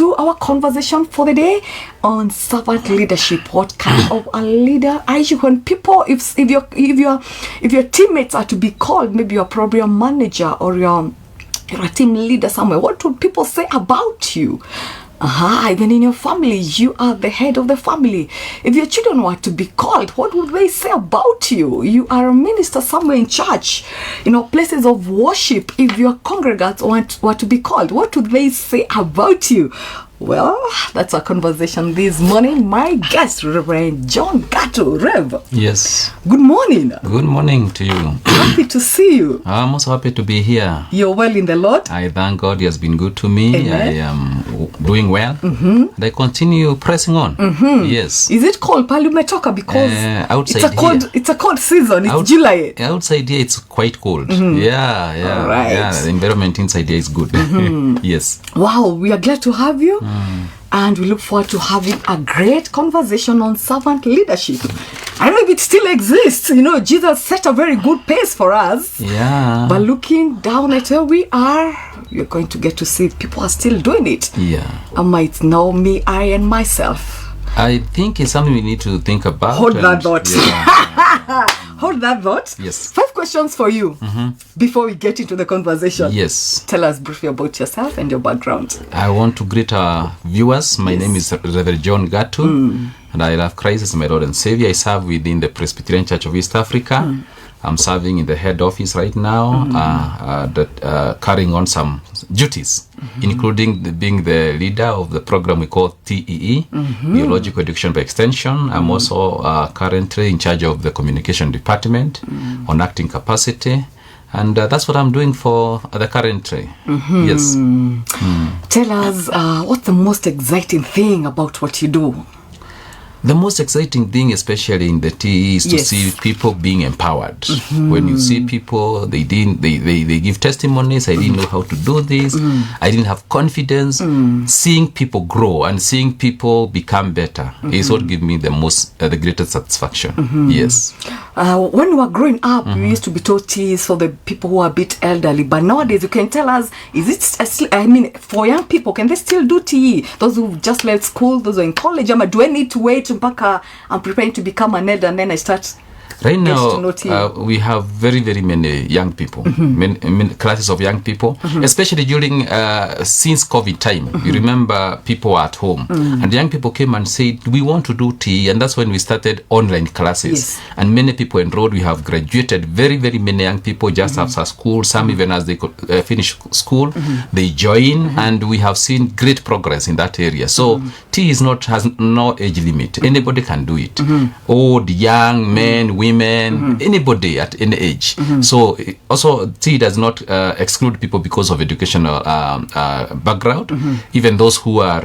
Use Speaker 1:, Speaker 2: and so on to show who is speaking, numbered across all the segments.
Speaker 1: to our conversation for the day on servant leadership. What kind of a leader are you? When people, if your teammates are to be called, maybe you're probably a manager or you're a team leader somewhere, what would people say about you? Even in your family, you are the head of the family. If your children were to be called, what would they say about you? You are a minister somewhere in church, places of worship. If your congregants were to be called, what would they say about you? Well, that's our conversation this morning. My guest, Reverend John Gatu. Rev.
Speaker 2: Yes.
Speaker 1: Good morning.
Speaker 2: Good morning to you.
Speaker 1: Happy to see you.
Speaker 2: I'm also happy to be here.
Speaker 1: You're well in the Lord?
Speaker 2: I thank God He has been good to me.
Speaker 1: Amen.
Speaker 2: I am doing well. And I continue pressing on. Yes.
Speaker 1: Is it cold, Palumetoka? Because it's a cold season. It's July.
Speaker 2: Outside here, it's quite cold. Yeah.
Speaker 1: All right.
Speaker 2: Yeah, the environment inside here is good. Yes.
Speaker 1: Wow, we are glad to have you. And we look forward to having a great conversation on servant leadership. I don't know if it still exists. Jesus set a very good pace for us.
Speaker 2: Yeah.
Speaker 1: But looking down at where we are, you're going to get to see people are still doing it.
Speaker 2: Yeah.
Speaker 1: I might know me, I and myself.
Speaker 2: I think it's something we need to think about.
Speaker 1: Hold that thought.
Speaker 2: Yeah.
Speaker 1: Hold that thought.
Speaker 2: Yes.
Speaker 1: 5 questions for you before we get into the conversation.
Speaker 2: Yes.
Speaker 1: Tell us briefly about yourself and your background.
Speaker 2: I want to greet our viewers. My name is Reverend John Gatu, and I love Christ as my Lord and Savior. I serve within the Presbyterian Church of East Africa. I'm serving in the head office right now, carrying on some duties, including being the leader of the program we call TEE, Theological Education by Extension. I'm also currently in charge of the communication department on acting capacity. And that's what I'm doing for the currently. Yes.
Speaker 1: Tell us, what's the most exciting thing about what you do?
Speaker 2: The most exciting thing, especially in the TE, is to see people being empowered. When you see people, they give testimonies. I didn't know how to do this. I didn't have confidence. Seeing people grow and seeing people become better is what gives me the greatest satisfaction. Yes.
Speaker 1: When we were growing up, we used to be taught TE is for the people who are a bit elderly. But nowadays, you can tell us, for young people, can they still do TE? Those who just left school, those who are in college, do I need to wait mpaka I'm preparing to become an elder and then I start?
Speaker 2: Right now, we have very, very many young people, many classes of young people, especially during, since COVID time. You remember people were at home and young people came and said, we want to do TE, and that's when we started online classes. And many people enrolled. We have graduated very, very many young people just after school. Some even as they finish school, they join, and we have seen great progress in that area. So TE has no age limit. Anybody can do it. Old, young, men, women, anybody at any age. So also TE does not exclude people because of educational background. Even those who are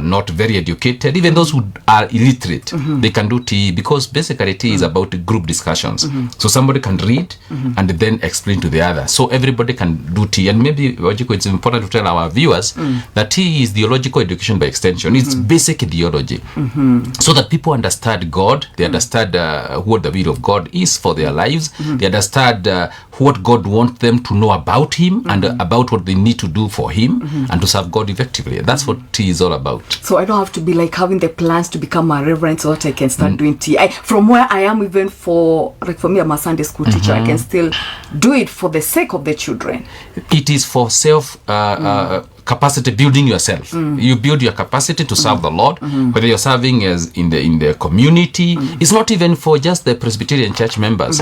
Speaker 2: not very educated, even those who are illiterate, they can do TE, because basically TE is about group discussions. So somebody can read and then explain to the other. So everybody can do TE. And maybe it's important to tell our viewers that TE is theological education by extension. It's basic theology, so that people understand God, they understand what the will of God is for their lives, they understand what God wants them to know about Him and about what they need to do for Him and to serve God effectively. That's what TE is all about.
Speaker 1: So I don't have to be like having the plans to become a reverend so that I can start doing TE. From where I am, even for me, I'm a Sunday school teacher, I can still do it for the sake of the children.
Speaker 2: It is for self capacity building yourself. You build your capacity to serve the Lord, whether you're serving as in the community. It's not even for just the Presbyterian church members.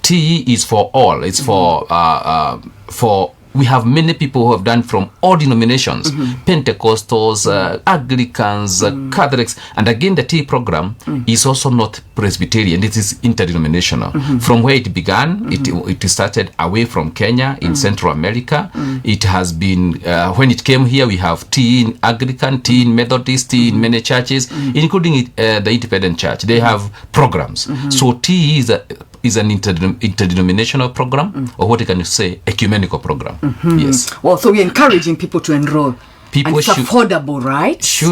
Speaker 2: TE is for all. It's for we have many people who have done from all denominations, Pentecostals, Anglicans, Catholics. And again, the TE program is also not Presbyterian. It is interdenominational. From where it began, it started away from Kenya in Central America. It has been, when it came here, we have TE in Anglican, TE in Methodist, TE in many churches, including the Independent Church. They have programs. So TE is an interdenominational program, or what you can say, ecumenical program. Yes.
Speaker 1: Well, so we're encouraging people to enroll.
Speaker 2: People
Speaker 1: and it's affordable, right?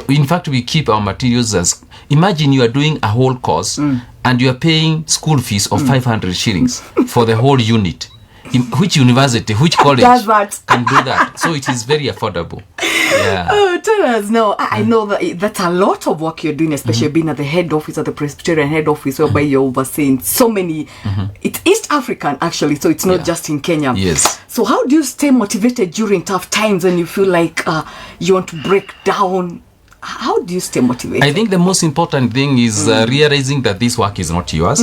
Speaker 2: In fact, we keep our materials as, imagine you are doing a whole course and you are paying school fees of 500 shillings for the whole unit. which university, which college
Speaker 1: does that?
Speaker 2: can do that. So it is very affordable. Yeah.
Speaker 1: Oh, tell us now. I know that that's a lot of work you're doing, especially being at the head office, at the Presbyterian head office, whereby you're overseeing so many. It's East African, actually, so it's not just in Kenya.
Speaker 2: Yes.
Speaker 1: So how do you stay motivated during tough times when you feel like you want to break down? How do you stay motivated?
Speaker 2: I think the most important thing is realizing that this work is not yours.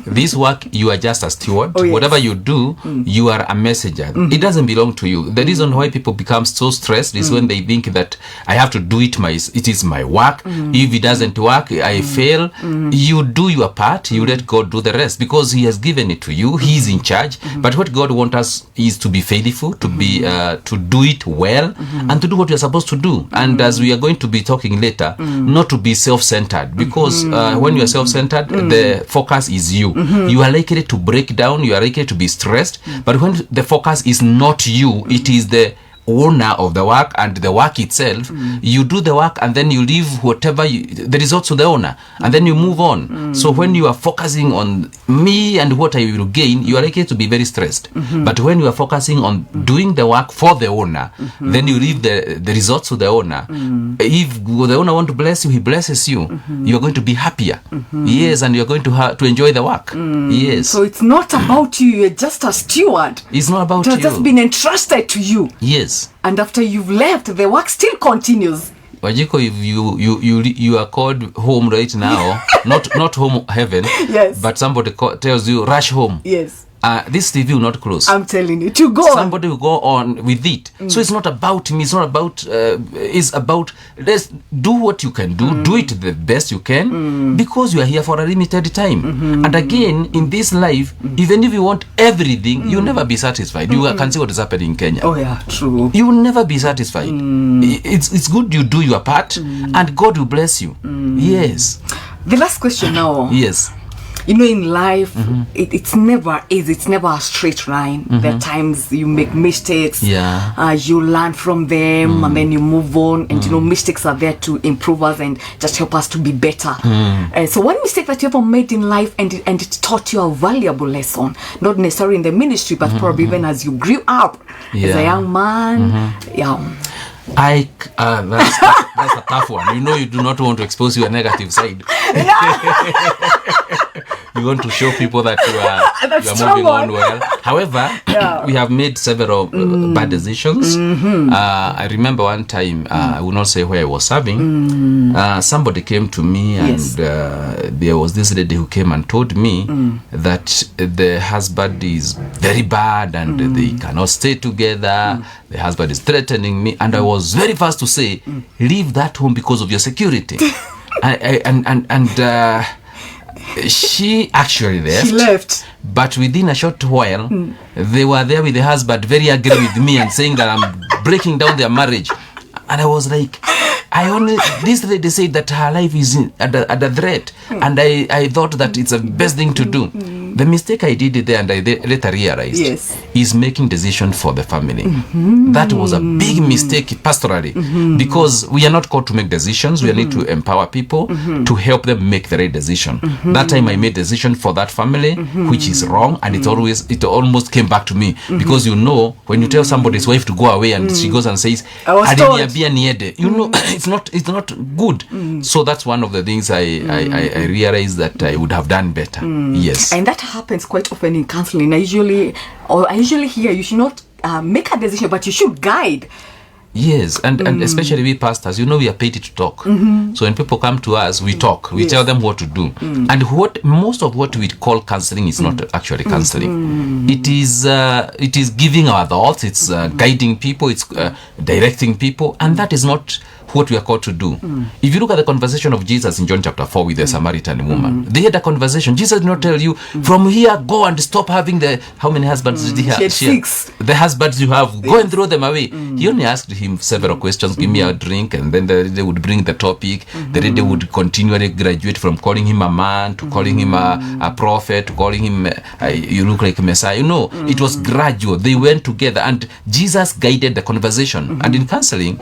Speaker 2: This work, you are just a steward.
Speaker 1: Oh, yes.
Speaker 2: Whatever you do, you are a messenger. It doesn't belong to you. The reason why people become so stressed is when they think that I have to do it. It is my work. If it doesn't work, I fail. You do your part. You let God do the rest because He has given it to you. He is in charge. But what God wants us is to be faithful, to be to do it well, and to do what you are supposed to do. And as we are going to be talking later, not to be self-centered, because when you are self-centered, the focus is you. You are likely to break down, you are likely to be stressed, but when the focus is not you, it is the owner of the work and the work itself. You do the work and then you leave whatever the results to the owner, and then you move on. So when you are focusing on me and what I will gain, you are likely to be very stressed. But when you are focusing on doing the work for the owner, then you leave the results to the owner. If the owner want to bless you, he blesses you. You are going to be happier. Yes, and you are going to enjoy the work. Yes.
Speaker 1: So it's not about you. You're just a steward.
Speaker 2: It's not about
Speaker 1: it
Speaker 2: you.
Speaker 1: has just been entrusted to you.
Speaker 2: Yes.
Speaker 1: And after you've left, the work still continues.
Speaker 2: Wajiko, if you are called home right now, not home heaven,
Speaker 1: yes,
Speaker 2: but somebody tells you rush home.
Speaker 1: Yes.
Speaker 2: This TV will not close.
Speaker 1: I'm telling you to go.
Speaker 2: Somebody will go on with it. So it's not about me. It's not about. It's about, let's do what you can do. Do it the best you can, because you are here for a limited time. And again, in this life, even if you want everything, you'll never be satisfied. You can see what is happening in Kenya.
Speaker 1: Oh yeah, true.
Speaker 2: You will never be satisfied. It's good you do your part, and God will bless you. Yes.
Speaker 1: The last question now.
Speaker 2: Yes.
Speaker 1: You know, in life, it's never easy. It's never a straight line. There are times you make mistakes.
Speaker 2: Yeah.
Speaker 1: You learn from them, and then you move on. And you know, mistakes are there to improve us and just help us to be better. So one mistake that you ever made in life, and it taught you a valuable lesson, not necessarily in the ministry, but probably even as you grew up as a young man. Yeah.
Speaker 2: That's a tough one. You know, you do not want to expose your negative side. You want to show people that you are moving on well. However, we have made several bad decisions. I remember one time, I will not say where I was serving, somebody came to me, and there was this lady who came and told me that the husband is very bad and they cannot stay together. The husband is threatening me, and I was very fast to say, leave that home because of your security. She actually left.
Speaker 1: She left.
Speaker 2: But within a short while, they were there with the husband, very angry with me and saying that I'm breaking down their marriage. And I was like, this lady said that her life is at a threat. And I thought that it's the best thing to do. The mistake I did there, and I later realized, is making decision for the family. That was a big mistake pastorally, because we are not called to make decisions. We need to empower people to help them make the right decision. That time I made decision for that family, which is wrong, and it almost came back to me, because you know, when you tell somebody's wife to go away and she goes and says, you know, it's not good. So that's one of the things I realized that I would have done better. Yes.
Speaker 1: And that happens quite often in counseling. I usually hear you should not make a decision, but you should guide.
Speaker 2: Yes, and especially we pastors, you know, we are paid to talk. So when people come to us, we talk. We tell them what to do. And most of what we call counseling is not actually counseling. It is giving our thoughts. It's guiding people. It's directing people, and that is not what we are called to do. If you look at the conversation of Jesus in John chapter 4 with the Samaritan woman, they had a conversation. Jesus did not tell you, from here, go and stop having how many husbands did he have?
Speaker 1: She had 6.
Speaker 2: The husbands you have, go and throw them away. He only asked him several questions, give me a drink, and then they would bring the topic. The lady would continually graduate from calling him a man, to calling him a prophet, to calling him, you look like a Messiah. You know, it was gradual. They went together, and Jesus guided the conversation. And in counseling,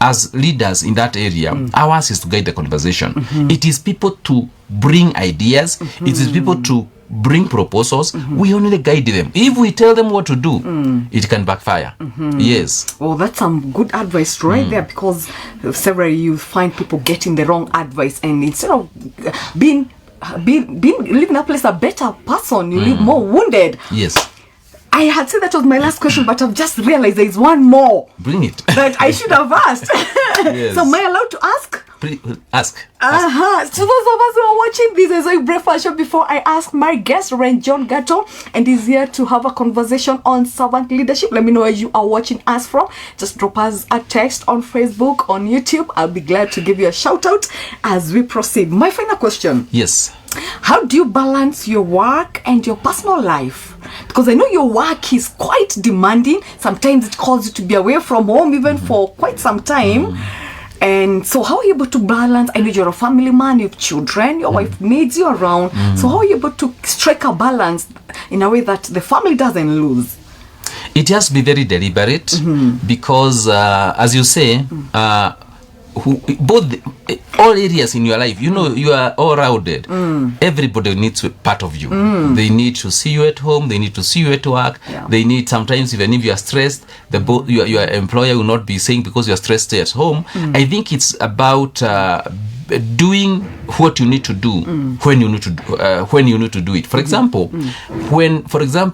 Speaker 2: as leaders in that area, ours is to guide the conversation. It is people to bring ideas. It is people to bring proposals, we only guide them. If we tell them what to do, it can backfire. Yes.
Speaker 1: Well, that's some good advice right there, because several you find people getting the wrong advice, and instead of being living a place a better person, you live more wounded.
Speaker 2: Yes.
Speaker 1: I had said that was my last question, but I've just realized there is one more.
Speaker 2: Bring it.
Speaker 1: That I should have asked.
Speaker 2: Yes.
Speaker 1: So am I allowed to ask?
Speaker 2: Please, ask.
Speaker 1: So those of us who are watching this as I breakfast show, before I ask my guest, Gaturo Gatu, and he's here to have a conversation on servant leadership. Let me know where you are watching us from. Just drop us a text on Facebook, on YouTube. I'll be glad to give you a shout out as we proceed. My final question.
Speaker 2: Yes.
Speaker 1: How do you balance your work and your personal life? Because I know your work is quite demanding. Sometimes it calls you to be away from home even for quite some time. And so how are you able to balance? I know you're a family man, you have children, your wife needs you around. So how are you able to strike a balance in a way that the family doesn't lose?
Speaker 2: It has to be very deliberate because, as you say, all areas in your life, you know, you are all rounded. Everybody needs part of you. They need to see you at home, they need to see you at work. They need, sometimes even if you are stressed, your employer will not be saying because you are stressed, stay at home. I think it's about doing what you need to do when you need to do it. For example,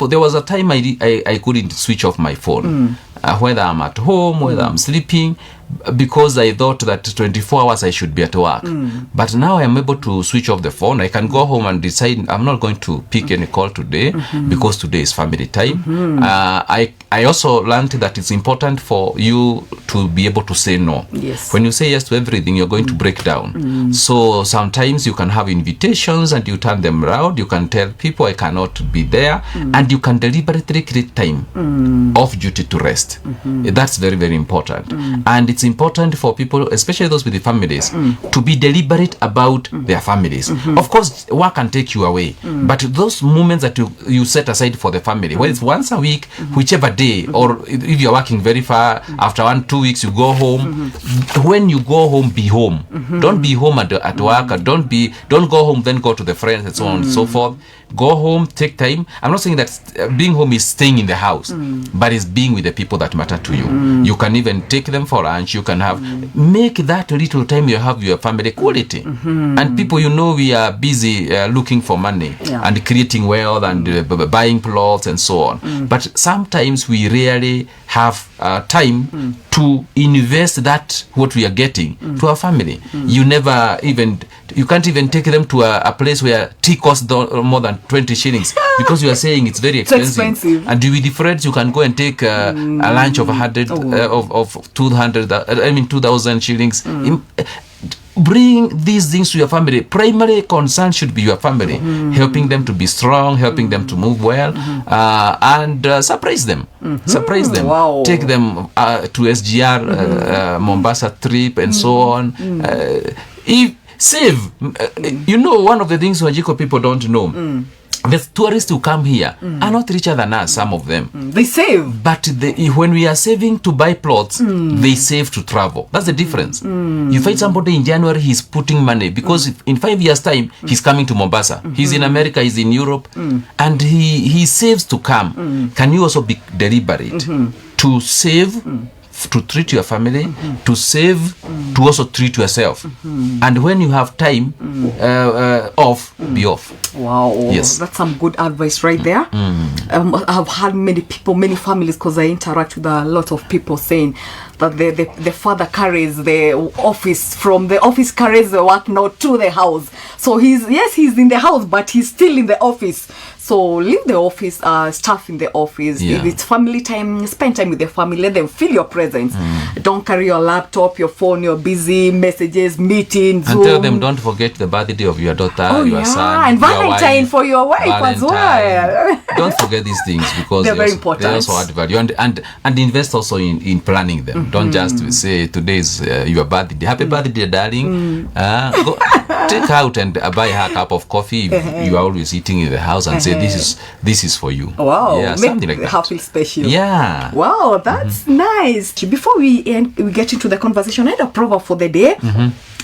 Speaker 2: there was a time I couldn't switch off my phone, whether I'm at home, whether I'm sleeping, because I thought that 24 hours I should be at work. But now I'm able to switch off the phone. I can go home and decide I'm not going to pick any call today because today is family time. I also learned that it's important for you to be able to say no.
Speaker 1: Yes.
Speaker 2: When you say yes to everything, you're going to break down. So sometimes you can have invitations and you turn them around. You can tell people I cannot be there, and you can deliberately create time off duty to rest. That's very, very important. And it's important for people, especially those with the families, to be deliberate about their families. Of course, work can take you away, but those moments that you set aside for the family, whether it's once a week, whichever day, or if you're working very far, after 1-2 weeks you go home. When you go home, be home. Don't be home at work. Don't go home then go to the friends and so on and so forth. Go home, take time. I'm not saying that being home is staying in the house, but it's being with the people that matter to you. You can even take them for lunch. You can make that little time you have your family quality. And people, you know, we are busy looking for money and creating wealth and buying plots and so on. But sometimes we really have time to invest that what we are getting to our family. You can't even take them to a place where tea costs more than 20 shillings because you are saying it's very expensive. And with the friends, you can go and take a lunch of 2,000 shillings. Bring these things to your family. Primary concern should be your family, helping them to be strong, helping them to move well, and surprise them. Surprise them.
Speaker 1: Wow.
Speaker 2: Take them to SGR, Mombasa trip, and so on. Save. You know, one of the things Wajiko people don't know. The tourists who come here are not richer than us, some of them.
Speaker 1: They save.
Speaker 2: But when we are saving to buy plots, they save to travel. That's the difference. You find somebody in January, he's putting money because in 5 years' time, he's coming to Mombasa. He's in America, he's in Europe, and he saves to come. Can you also be deliberate to save, to treat your family, to save, to also treat yourself? And when you have time off, be off.
Speaker 1: Wow.
Speaker 2: Yes.
Speaker 1: That's some good advice right there. I've had many people, many families, because I interact with a lot of people saying that the father carries the office, from the office carries the work now to the house. So he's in the house, but he's still in the office. So leave the office, staff in the office. If it's family time, spend time with your family. Let them feel your presence. Don't carry your laptop, your phone, your busy messages, meetings.
Speaker 2: And tell them, don't forget the birthday of your daughter, your son,
Speaker 1: and Valentine for your wife as well.
Speaker 2: Don't forget these things because
Speaker 1: they're very important.
Speaker 2: They also add value. And invest also in planning them. Don't just say today is your birthday. Happy birthday, darling. Go, take out and buy her a cup of coffee if you are always eating in the house, and say this is for you.
Speaker 1: Wow.
Speaker 2: Yeah, something like that.
Speaker 1: How feel special.
Speaker 2: Yeah.
Speaker 1: Wow, that's nice. Before we get into the conversation, I had a proverb for the day.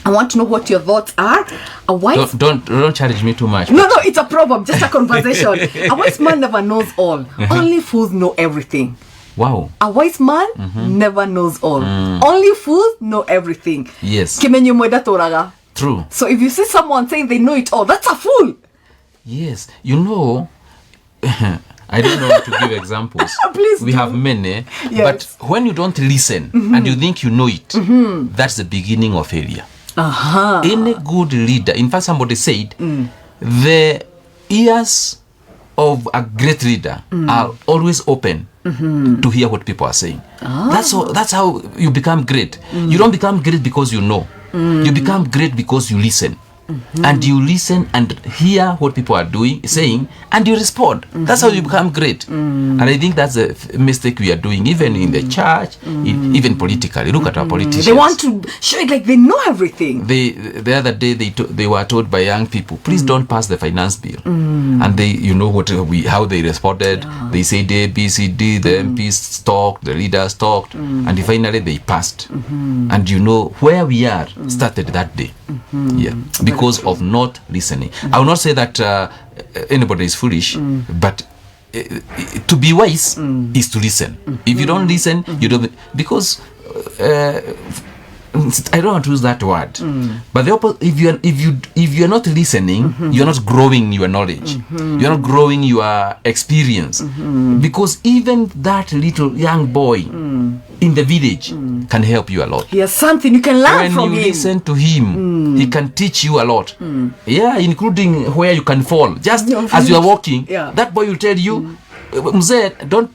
Speaker 1: I want to know what your thoughts are. A wise
Speaker 2: don't challenge me too much.
Speaker 1: No, it's a problem. Just a conversation. A wise man never knows all. Only fools know everything.
Speaker 2: Wow.
Speaker 1: A wise man never knows all. Only fools know everything.
Speaker 2: Yes.
Speaker 1: Kimenye mweda toraga.
Speaker 2: True.
Speaker 1: So if you see someone saying they know it all, that's a fool.
Speaker 2: Yes. You know, I don't know how to give examples.
Speaker 1: Please
Speaker 2: we
Speaker 1: do.
Speaker 2: have many.
Speaker 1: Yes.
Speaker 2: But when you don't listen and you think you know it, that's the beginning of failure. Any good leader, in fact, somebody said, the ears of a great leader are always open to hear what people are saying. That's how you become great. You don't become great because you know. You become great because you listen. And you listen and hear what people are saying, and you respond. That's how you become great. And I think that's a mistake we are doing, even in the church, even politically. Look at our politicians.
Speaker 1: They want to show it like they know everything.
Speaker 2: The other day they were told by young people, please don't pass the finance bill. And they, you know how they responded. Yeah. They said A, B, C, D. The MPs talked, the leaders talked, and finally they passed. And you know where we are started that day. Yeah. Because of not listening. I will not say that anybody is foolish, but to be wise is to listen. If you don't listen, you don't, because I don't want to use that word, but if you're not listening, you're not growing your knowledge, you're not growing your experience, because even that little young boy in the village can help you a lot.
Speaker 1: He has something you can learn from him.
Speaker 2: When you listen to him, he can teach you a lot. Yeah, including where you can fall. Just as you are walking, that boy will tell you, Mzee,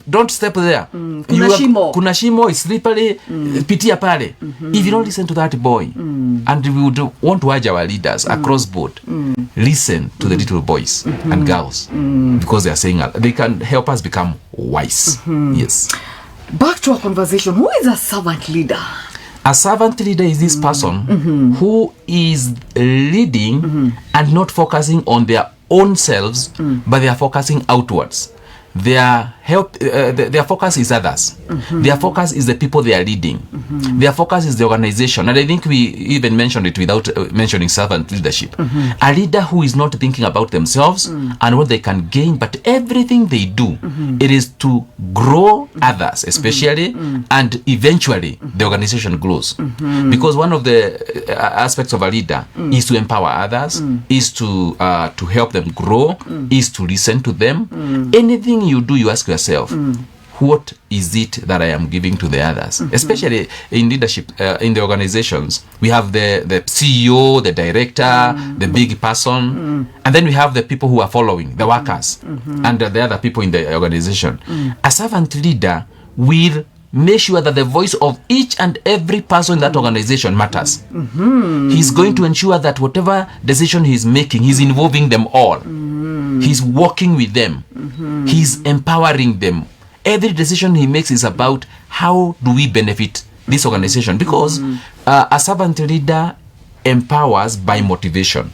Speaker 2: don't step there. Kuna shimo is slippery, pitia pale. If you don't listen to that boy, and we would want to urge our leaders across board, listen to the little boys and girls, because they are saying they can help us become wise. Yes.
Speaker 1: Back to our conversation. Who is a servant leader?
Speaker 2: A servant leader is this person who is leading and not focusing on their own selves, but they are focusing outwards. Their focus is others. Their focus is the people they are leading. Their focus is the organization. And I think we even mentioned it without mentioning servant leadership. A leader who is not thinking about themselves and what they can gain, but everything they do, it is to grow others, especially, and eventually the organization grows. Because one of the aspects of a leader is to empower others, is to help them grow, is to listen to them. Anything you do, you ask yourself, what is it that I am giving to the others? Especially in leadership, in the organizations, we have the CEO, the director, the big person, and then we have the people who are following, the workers, and the other people in the organization. A servant leader will make sure that the voice of each and every person in that organization matters. He's going to ensure that whatever decision he's making, he's involving them all. He's working with them. He's empowering them. Every decision he makes is about how do we benefit this organization, because a servant leader empowers by motivation.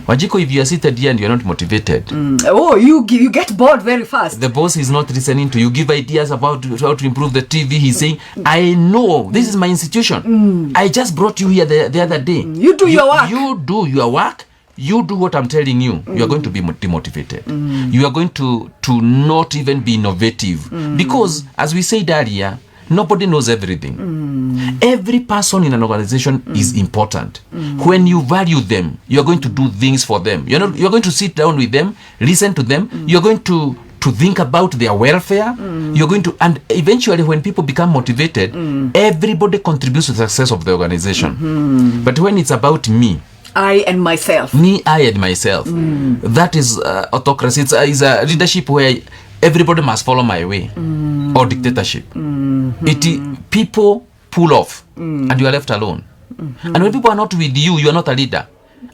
Speaker 2: Wajiko, if you are seated here and you're not motivated,
Speaker 1: you get bored very fast.
Speaker 2: The boss is not listening to you. Give ideas about how to improve the TV. He's saying, I know this is my institution. I just brought you here the other day.
Speaker 1: You do your work.
Speaker 2: You do your work. You do what I'm telling you. You are going to be demotivated. You are going to not even be innovative, because as we said earlier, nobody knows everything. Every person in an organization is important. When you value them, you're going to do things for them. You're going to sit down with them, listen to them. You're going to think about their welfare. You're going to, and eventually when people become motivated, everybody contributes to the success of the organization. But when it's about me,
Speaker 1: I and myself.
Speaker 2: Me, I and myself. That is autocracy. It's a leadership where everybody must follow my way, or dictatorship. People pull off, and you are left alone. And when people are not with you, you are not a leader.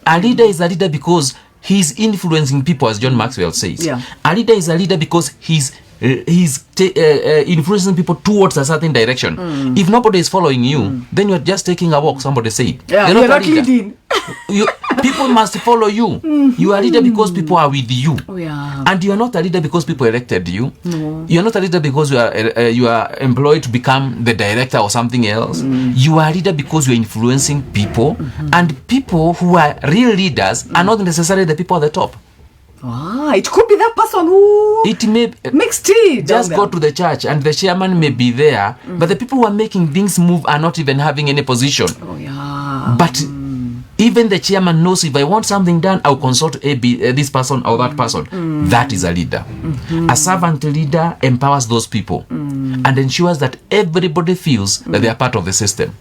Speaker 2: A leader is a leader because he's influencing people, as John Maxwell says. A leader is a leader because he's influencing people towards a certain direction. If nobody is following you, then you're just taking a walk. Somebody said,
Speaker 1: you're not leading.
Speaker 2: People must follow you. You are a leader because people are with you.
Speaker 1: Oh, yeah.
Speaker 2: And you are not a leader because people elected you.
Speaker 1: No.
Speaker 2: You are not a leader because you are employed to become the director or something else. You are a leader because you are influencing people. And people who are real leaders are not necessarily the people at the top.
Speaker 1: It could be that person who makes tea.
Speaker 2: Just go to the church and the chairman may be there, but the people who are making things move are not even having any position.
Speaker 1: Oh, yeah.
Speaker 2: But even the chairman knows if I want something done, I'll consult this person or that person. That is a leader. A servant leader empowers those people and ensures that everybody feels that they are part of the system.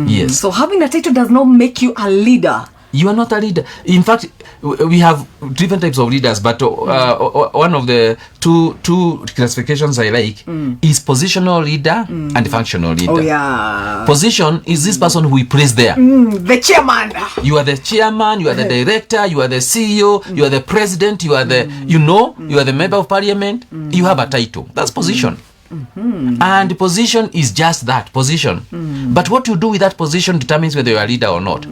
Speaker 2: Yes.
Speaker 1: So having a title does not make you a leader.
Speaker 2: You are not a leader. In fact, we have different types of leaders, but one of the two classifications I like is positional leader and functional leader.
Speaker 1: Oh, yeah.
Speaker 2: Position is this person who we place there.
Speaker 1: The chairman.
Speaker 2: You are the chairman, you are the director, you are the CEO, you are the president, you are the, you are the member of parliament. You have a title. That's position. And position is just that, position. But what you do with that position determines whether you are a leader or not.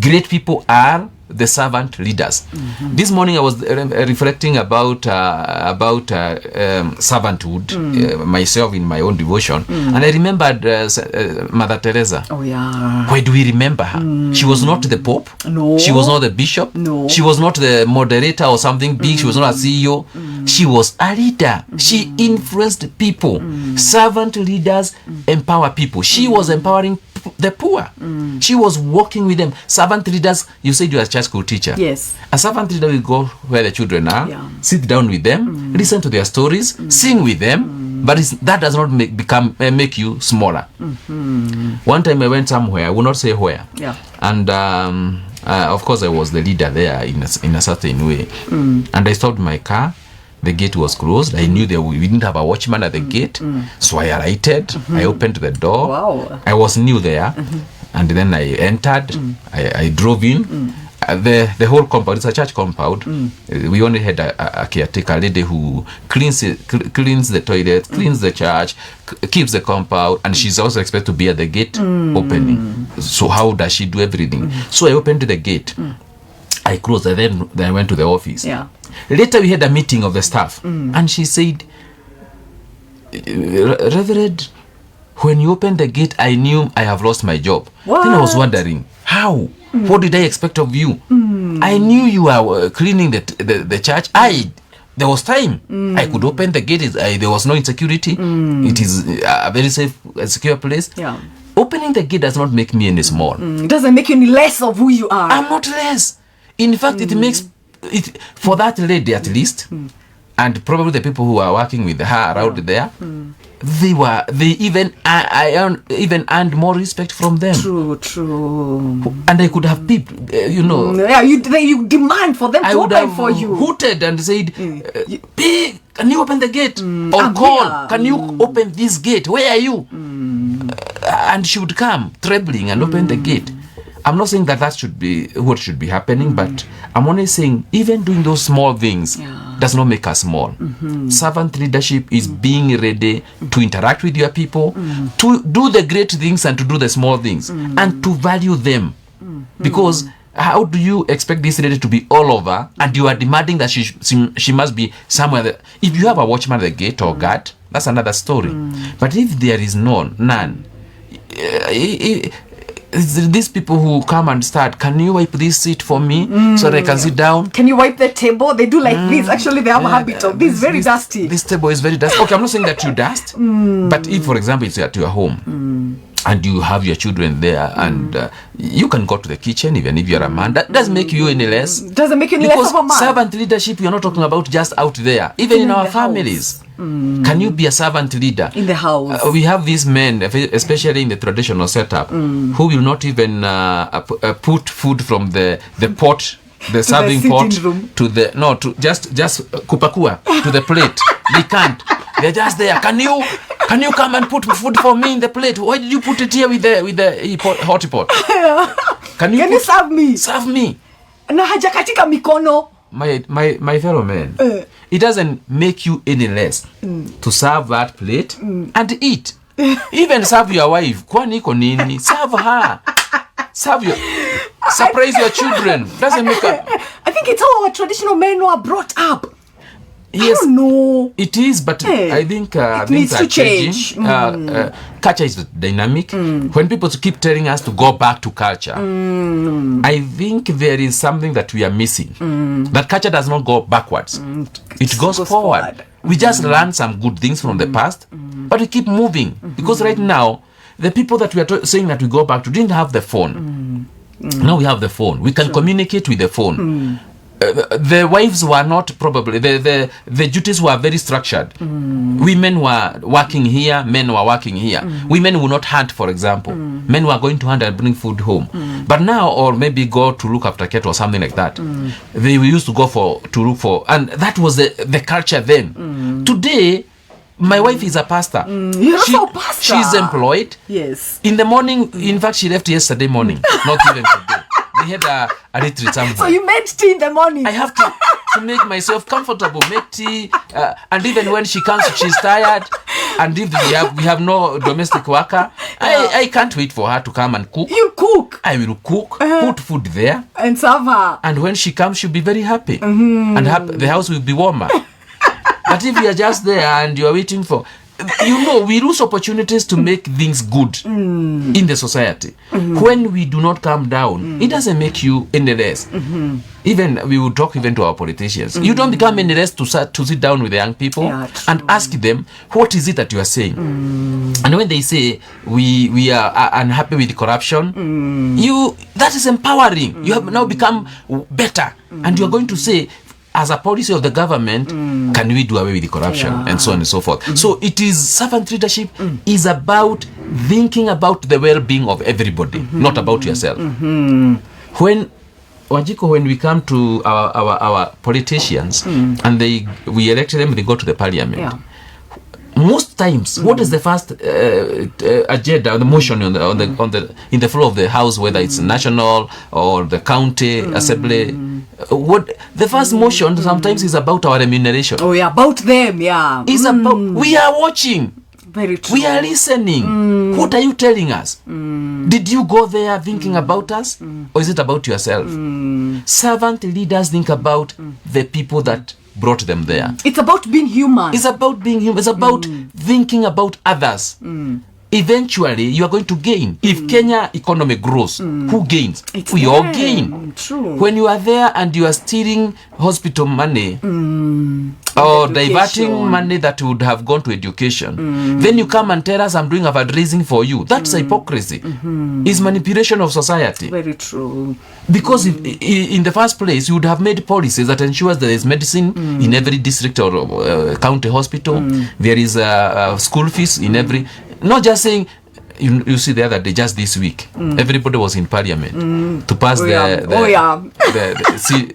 Speaker 2: Great people are the servant leaders. This morning I was reflecting about servanthood, myself in my own devotion, and I remembered Mother Teresa.
Speaker 1: Oh, yeah.
Speaker 2: Why do we remember her? She was not the Pope.
Speaker 1: No.
Speaker 2: She was not the bishop.
Speaker 1: No.
Speaker 2: She was not the moderator or something big. She was not a CEO. She was a leader. She influenced people. Servant leaders empower people. She was empowering the poor. She was working with them. Servant leaders, you said you are a church school teacher.
Speaker 1: Yes.
Speaker 2: A servant leader will go where the children are, sit down with them, listen to their stories, sing with them, but that does not make you smaller. One time I went somewhere, I will not say where, and of course I was the leader there in a certain way, and I stopped my car. The gate was closed. I knew we didn't have a watchman at the gate. So I alighted. I opened the door.
Speaker 1: Wow.
Speaker 2: I was new there. And then I entered. I drove in. The whole compound, it's a church compound. We only had a caretaker lady who cleans the toilet, cleans the church, keeps the compound, and she's also expected to be at the gate opening. So how does she do everything? So I opened the gate. I closed, and then I went to the office. Later we had a meeting of the staff, and she said, Reverend, when you opened the gate, I knew I have lost my job.
Speaker 1: What?
Speaker 2: Then I was wondering, how? What did I expect of you? I knew you were cleaning the church. There was time. I could open the gate. There was no insecurity. It is a very safe, secure place. Opening the gate does not make me any small.
Speaker 1: It doesn't make you any less of who you are.
Speaker 2: I'm not less. In fact, it makes it, for that lady at least, and probably the people who are working with her around there, they even earned more respect from them.
Speaker 1: True.
Speaker 2: And I could have people,
Speaker 1: you demand for them to open for you.
Speaker 2: Hooted and said, "Hey, can you open the gate?" Or call, "Can you open this gate? Where are you?" And she would come trembling and open the gate. I'm not saying that should be what should be happening, but I'm only saying even doing those small things does not make us small. Servant leadership is being ready to interact with your people, to do the great things and to do the small things, and to value them. Because how do you expect this lady to be all over and you are demanding that she must be somewhere? If you have a watchman at the gate or guard, that's another story. But if there is none, these people who come and start, "Can you wipe this seat for me so that I can sit down?
Speaker 1: Can you wipe the table?" They do like this. Actually, they have a habit of this. Very dusty.
Speaker 2: This table is very dusty. Okay, I'm not saying that you dust, but if, for example, it's at your home and you have your children there, and you can go to the kitchen even if you're a man. That doesn't make you any less.
Speaker 1: Doesn't make you any less of a man.
Speaker 2: Because servant leadership, you're not talking about just out there. Even in our families. Can you be a servant leader?
Speaker 1: In the house.
Speaker 2: We have these men, especially in the traditional setup, who will not even put food from the pot, the serving pot, to just kupakua to the plate. They can't. They're just there. Can you come and put food for me in the plate? Why did you put it here with the hot pot? Can you
Speaker 1: serve me?
Speaker 2: Serve me.
Speaker 1: Na haja katika mikono.
Speaker 2: My fellow men, it doesn't make you any less to serve that plate and eat. Even serve your wife. Kwani iko nini? Serve her. Serve your... Surprise your children. Doesn't make a...
Speaker 1: I think it's how our traditional men were brought up.
Speaker 2: Yes,
Speaker 1: I don't know.
Speaker 2: It is, but I think
Speaker 1: it
Speaker 2: things
Speaker 1: needs
Speaker 2: are
Speaker 1: to change.
Speaker 2: changing. Culture is dynamic. When people keep telling us to go back to culture, I think there is something that we are missing. That culture does not go backwards. It goes forward. We just learn some good things from the past, but we keep moving. Because right now, the people that we are saying that we go back to didn't have the phone. Now we have the phone. We can communicate with the phone. The wives were not probably, the duties were very structured. Women were working here, men were working here. Women would not hunt, for example. Men were going to hunt and bring food home. But now, or maybe go to look after cattle or something like that. They used to go to look for, and that was the culture then. Today, my wife is a pastor.
Speaker 1: You're also a pastor.
Speaker 2: She's employed.
Speaker 1: Yes.
Speaker 2: In the morning, in fact, she left yesterday morning, not even today. They had a retreat somewhere.
Speaker 1: So you made tea in the morning.
Speaker 2: I have to make myself comfortable, make tea, and even when she comes, she's tired. And if we have no domestic worker, I can't wait for her to come and cook.
Speaker 1: You cook.
Speaker 2: I will cook, put food there,
Speaker 1: and serve her.
Speaker 2: And when she comes, she'll be very happy, and the house will be warmer. But if you are just there and you are waiting for, we lose opportunities to make things good in the society. When we do not calm down, it doesn't make you any less. Even we will talk even to our politicians. You don't become any less to sit down with the young people and ask them, what is it that you are saying? And when they say we are unhappy with corruption, that is empowering. You have now become better, and you are going to say, as a policy of the government, can we do away with the corruption and so on and so forth. So it is, servant leadership is about thinking about the well-being of everybody, not about yourself. When we come to our politicians and we elect them, they go to the parliament. Most times, what is the first agenda, the motion in the floor of the house, whether it's national or the county assembly? What the first motion sometimes is about our remuneration.
Speaker 1: Oh yeah, about them,
Speaker 2: Is about we are watching.
Speaker 1: Very true.
Speaker 2: We are listening. What are you telling us? Did you go there thinking about us, or is it about yourself? Servant leaders think about the people that brought them there.
Speaker 1: It's about being human.
Speaker 2: It's about being human. It's about thinking about others. Eventually, you are going to gain. If Kenya economy grows, who gains? We all gain.
Speaker 1: True.
Speaker 2: When you are there and you are stealing hospital money or diverting money that would have gone to education, then you come and tell us I'm doing a fundraising for you. That's hypocrisy. It's manipulation of society.
Speaker 1: Very true.
Speaker 2: Because in the first place, you would have made policies that ensures there is medicine in every district or county hospital. There is school fees in every... Not just saying, you see the other day, just this week, everybody was in parliament to pass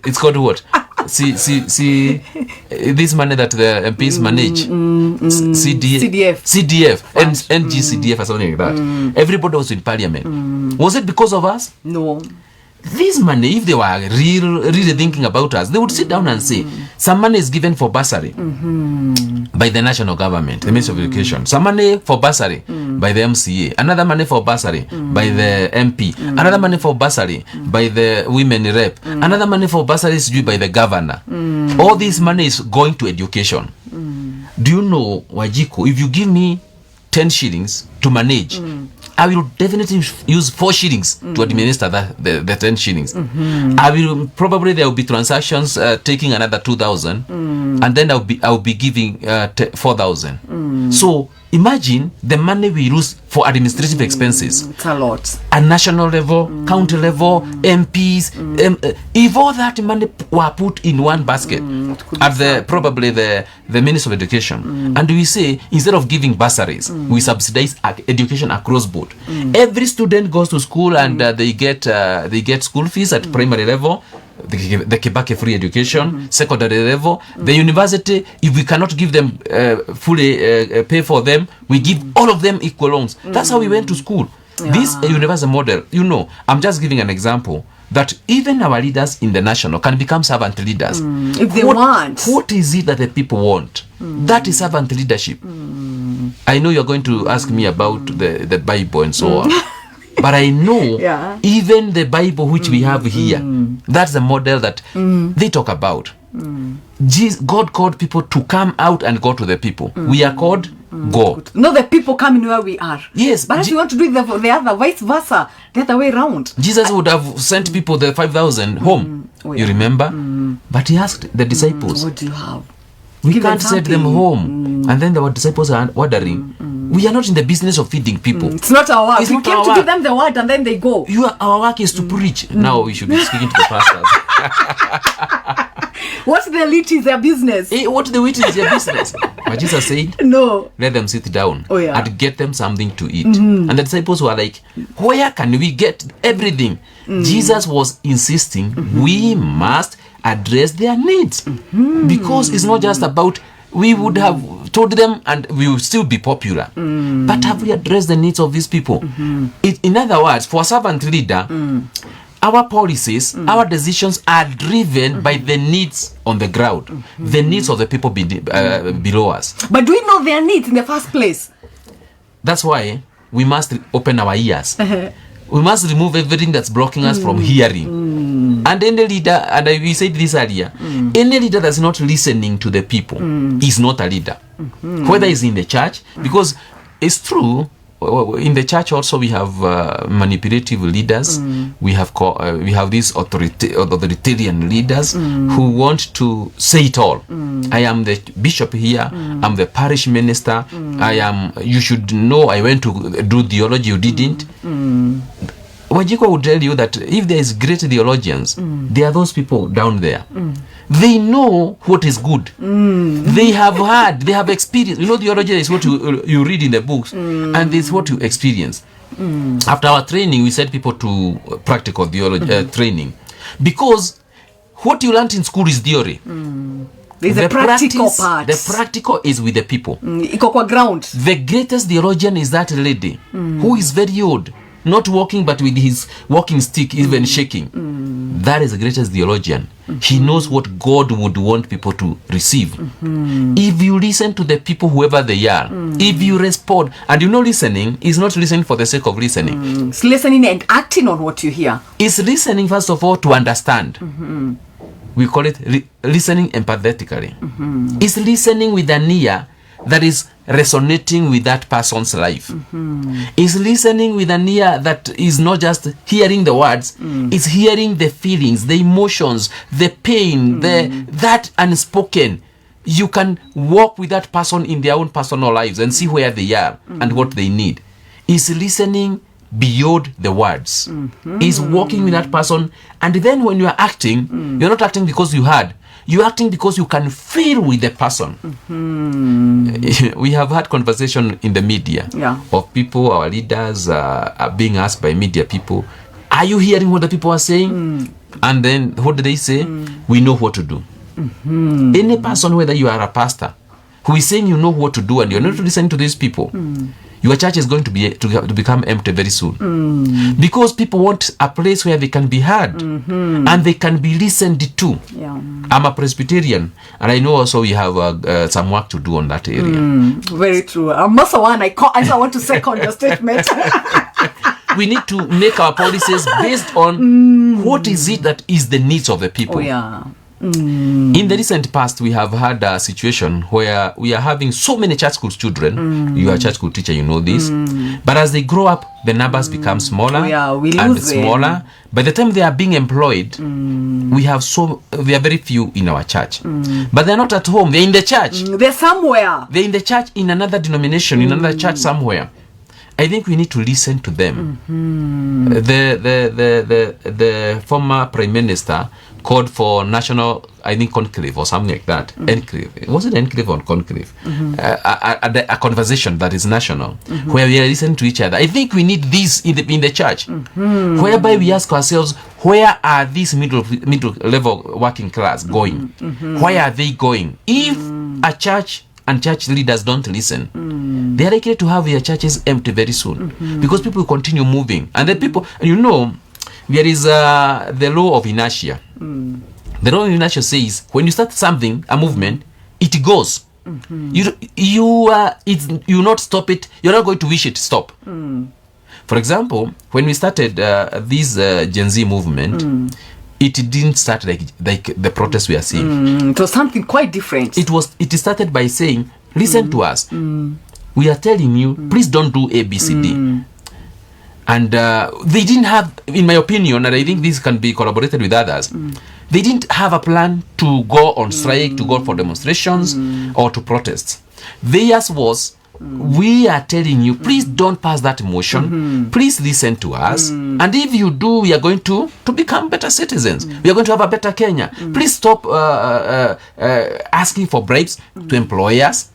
Speaker 2: it's called what? This money that the MPs manage, CDF, and NGCDF or something like that. Everybody was in parliament. Was it because of us?
Speaker 1: No.
Speaker 2: This money, if they were really thinking about us, they would sit down and say, some money is given for bursary by the national government, the Ministry of Education. Some money for bursary by the MCA. Another money for bursary by the MP. Another money for bursary by the women rep. Another money for bursary is due by the governor. All this money is going to education. Do you know, Wajiko, if you give me 10 shillings to manage, I will definitely use 4 shillings to administer the 10 shillings. Probably there will be transactions taking another 2,000, and then I'll be giving 4,000. So imagine the money we lose for administrative expenses.
Speaker 1: It's a lot.
Speaker 2: At national level, county level, MPs. If all that money were put in one basket at probably the Ministry of Education, and we say instead of giving bursaries, we subsidize education across board. Every student goes to school and they get school fees at primary level. The Kibaki free education, secondary level, the university, if we cannot give them fully pay for them, we give all of them equal loans. That's how we went to school. This universal model, I'm just giving an example that even our leaders in the national can become servant leaders.
Speaker 1: If they want.
Speaker 2: What is it that the people want? That is servant leadership. I know you're going to ask me about the Bible and so on. But I know
Speaker 1: Yeah.
Speaker 2: even the Bible which we have here, that's the model that they talk about. God called people to come out and go to the people. We are called go.
Speaker 1: Not the people coming where we are.
Speaker 2: Yes.
Speaker 1: But if you want to do it the other, vice versa, the other way around.
Speaker 2: Jesus would have sent people, the 5,000, home.
Speaker 1: Oh, yeah.
Speaker 2: You remember? But he asked the disciples,
Speaker 1: What do you have?
Speaker 2: we
Speaker 1: Give
Speaker 2: can't
Speaker 1: them
Speaker 2: send them
Speaker 1: something.
Speaker 2: home. And then the disciples are wondering, we are not in the business of feeding people.
Speaker 1: It's not our work.
Speaker 2: It's
Speaker 1: We
Speaker 2: not
Speaker 1: came
Speaker 2: our
Speaker 1: to
Speaker 2: work.
Speaker 1: give them the word and then they go.
Speaker 2: Our work is to preach. Now we should be speaking to the pastors.
Speaker 1: What's the elite is their business.
Speaker 2: What the wheat is their business. But Jesus said,
Speaker 1: No.
Speaker 2: let them sit down and get them something to eat. And the disciples were like, where can we get everything? Jesus was insisting we must address their needs. Because it's not just about, we would have told them and we will still be popular. But have we addressed the needs of these people? In other words, for a servant leader, our policies, our decisions are driven by the needs on the ground, the needs of the people below us.
Speaker 1: But do we know their needs in the first place?
Speaker 2: That's why we must open our ears. We must remove everything that's blocking us from hearing. And any leader, and we said this earlier, any leader that's not listening to the people is not a leader. Whether it's in the church, because it's true, in the church also we have manipulative leaders. We have these authoritarian leaders who want to say it all. I am the bishop here. I'm the parish minister. You should know I went to do theology. You didn't. Wajiko will tell you that if there is great theologians, there are those people down there. They know what is good. They have heard, they have experienced. You know, theology is what you read in the books, and it's what you experience. After our training, we send people to practical theology training, because what you learned in school is theory.
Speaker 1: There's a practical part.
Speaker 2: The practical is with the people.
Speaker 1: Iko kwa ground.
Speaker 2: The greatest theologian is that lady who is very old, not walking but with his walking stick even shaking. That is the greatest theologian. He knows what God would want people to receive. If you listen to the people, whoever they are, if you respond, and you know, listening is not listening for the sake of listening.
Speaker 1: It's listening and acting on what you hear.
Speaker 2: It's listening first of all to understand. We call it listening empathetically. It's listening with an ear that is resonating with that person's life. Is listening with an ear that is not just hearing the words, it's hearing the feelings, the emotions, the pain, that unspoken. You can walk with that person in their own personal lives and see where they are and what they need. Is listening beyond the words. Is walking with that person, and then when you are acting, you're not acting because you heard. You're acting because you can feel with the person. We have had conversation in the media of people, our leaders are being asked by media people, are you hearing what the people are saying? And then what do they say? We know what to do. Any person, whether you are a pastor, who is saying you know what to do and you're not listening to these people, your church is going to become empty very soon. Because people want a place where they can be heard and they can be listened to. I'm a Presbyterian, and I know also we have some work to do on that area.
Speaker 1: Very true. I'm also one. I want to second your statement.
Speaker 2: We need to make our policies based on what is it that is the needs of the people. In the recent past, we have had a situation where we are having so many church school children. You are a church school teacher, you know this. But as they grow up, the numbers become smaller and smaller. By the time they are being employed, we are very few in our church. But they're not at home. They're in the church.
Speaker 1: They're somewhere.
Speaker 2: They're in the church in another denomination, in another church somewhere. I think we need to listen to them. The former Prime Minister called for national, I think, conclave or something like that. Enclave. Was it enclave or conclave? A conversation that is national, where we are listening to each other. I think we need this in the church, whereby we ask ourselves, where are these middle level working class going? Where are they going? If a church and church leaders don't listen, they are likely to have their churches empty very soon, because people will continue moving. And the people, you know, there is the law of inertia. The law of inertia says when you start something, a movement, it goes. You not stop it. You're not going to wish it stop. For example, when we started this Gen Z movement, it didn't start like the protests we are seeing.
Speaker 1: It was something quite different.
Speaker 2: It started by saying, listen to us. We are telling you, please don't do A, B, C, D. And they didn't have, in my opinion, and I think this can be corroborated with others, they didn't have a plan to go on strike, to go for demonstrations, or to protest. Theirs was, we are telling you, please don't pass that motion. Please listen to us. And if you do, we are going to become better citizens. We are going to have a better Kenya. Please stop asking for bribes to employers.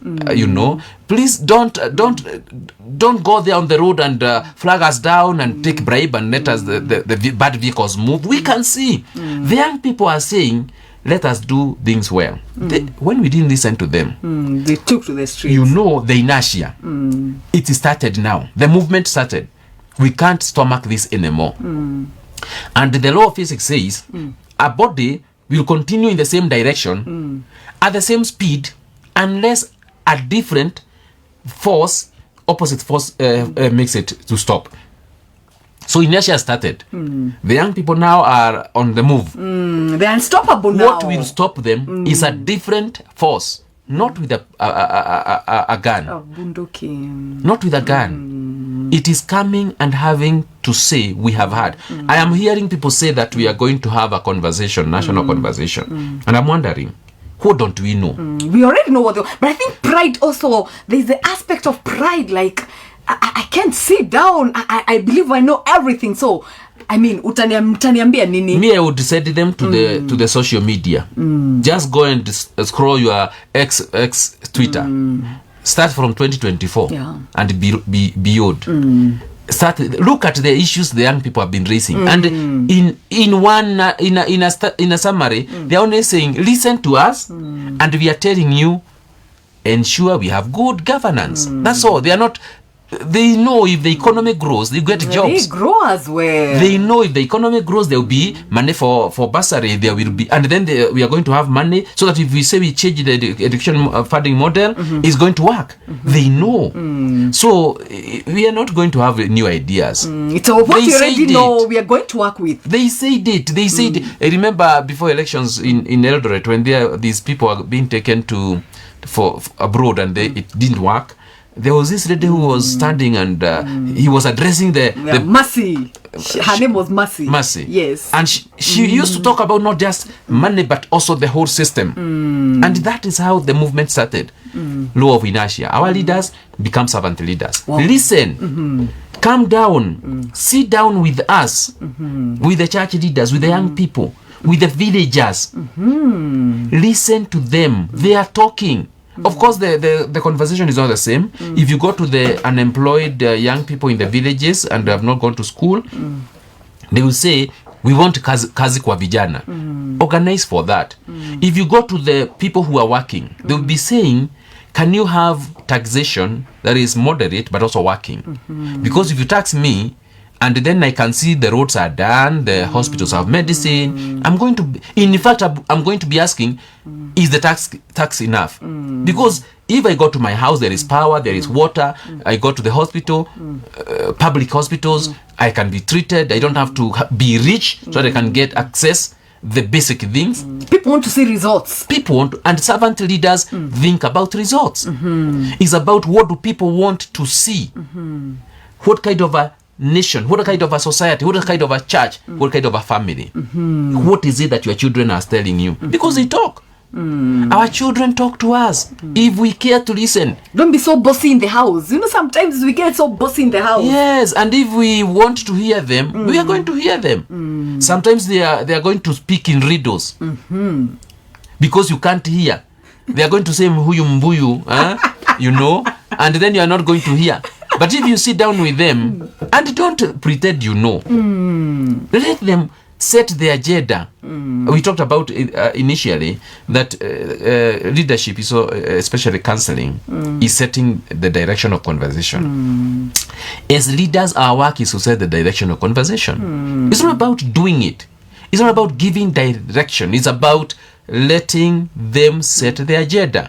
Speaker 2: Please don't go there on the road and flag us down and take bribe and let us the bad vehicles move. We can see the young people are saying, let us do things well. When we didn't listen to them,
Speaker 1: they took to the streets.
Speaker 2: The inertia. It started now. The movement started. We can't stomach this anymore. And the law of physics says a body will continue in the same direction at the same speed unless a different force, opposite force, makes it to stop. So inertia started. The young people now are on the move.
Speaker 1: They're unstoppable now.
Speaker 2: What will stop them is a different force, not with a gun. Not with a gun. It is coming and having to say, we have had. I am hearing people say that we are going to have a conversation, national conversation. And I'm wondering, who don't we know?
Speaker 1: We already know what but I think pride also, there's the aspect of pride, like, I can't sit down. I believe I know everything. So, I mean, utaniambia nini?
Speaker 2: Me, I would send them to the social media. Just go and scroll your X Twitter. Start from 2024 and be beyond. Look at the issues the young people have been raising, and in a summary, they're only saying, listen to us, and we are telling you, ensure we have good governance. That's all. They are not. They know if the economy grows, they get jobs.
Speaker 1: They grow as well.
Speaker 2: They know if the economy grows, there will be money for bursary. There will be, and then we are going to have money so that if we say we change the education funding model, it's going to work. They know. So we are not going to have new ideas.
Speaker 1: It's what you already know. We are going to work with.
Speaker 2: They said it. They said. I remember before elections in Eldoret when these people are being taken for abroad and it didn't work. There was this lady who was standing and he was addressing the
Speaker 1: Mercy. Her name was Mercy.
Speaker 2: Mercy.
Speaker 1: Yes.
Speaker 2: And she used to talk about not just money but also the whole system. And that is how the movement started. Law of inertia. Our leaders become servant leaders. Wow. Listen. Come down. Sit down with us. With the church leaders, with the young people, with the villagers. Listen to them. They are talking. Of course, the conversation is not the same. If you go to the unemployed young people in the villages and have not gone to school, they will say, we want kazi kwa vijana. Organize for that. If you go to the people who are working, they will be saying, can you have taxation that is moderate but also working? Because if you tax me, and then I can see the roads are done, the hospitals have medicine, I'm going to be asking, is the tax enough? Because if I go to my house, there is power, there is water, I go to the hospital, public hospitals, I can be treated, I don't have to be rich so that I can get access the basic things.
Speaker 1: People want to see results.
Speaker 2: And servant leaders think about results. It's about what do people want to see. What kind of a nation, what kind of a society, what kind of a church, what kind of a family. What is it that your children are telling you? Because they talk. Our children talk to us if we care to listen.
Speaker 1: Don't be so bossy in the house. Sometimes we get so bossy in the house.
Speaker 2: Yes, and if we want to hear them, we are going to hear them. Sometimes they are going to speak in riddles because you can't hear. They are going to say mbuyu mbuyu, and then you are not going to hear. But if you sit down with them and don't pretend you know, let them set the agenda. We talked about initially that leadership is especially counseling is setting the direction of conversation. As leaders, our work is to set the direction of conversation. It's not about doing it. It's not about giving direction. It's about letting them set the agenda.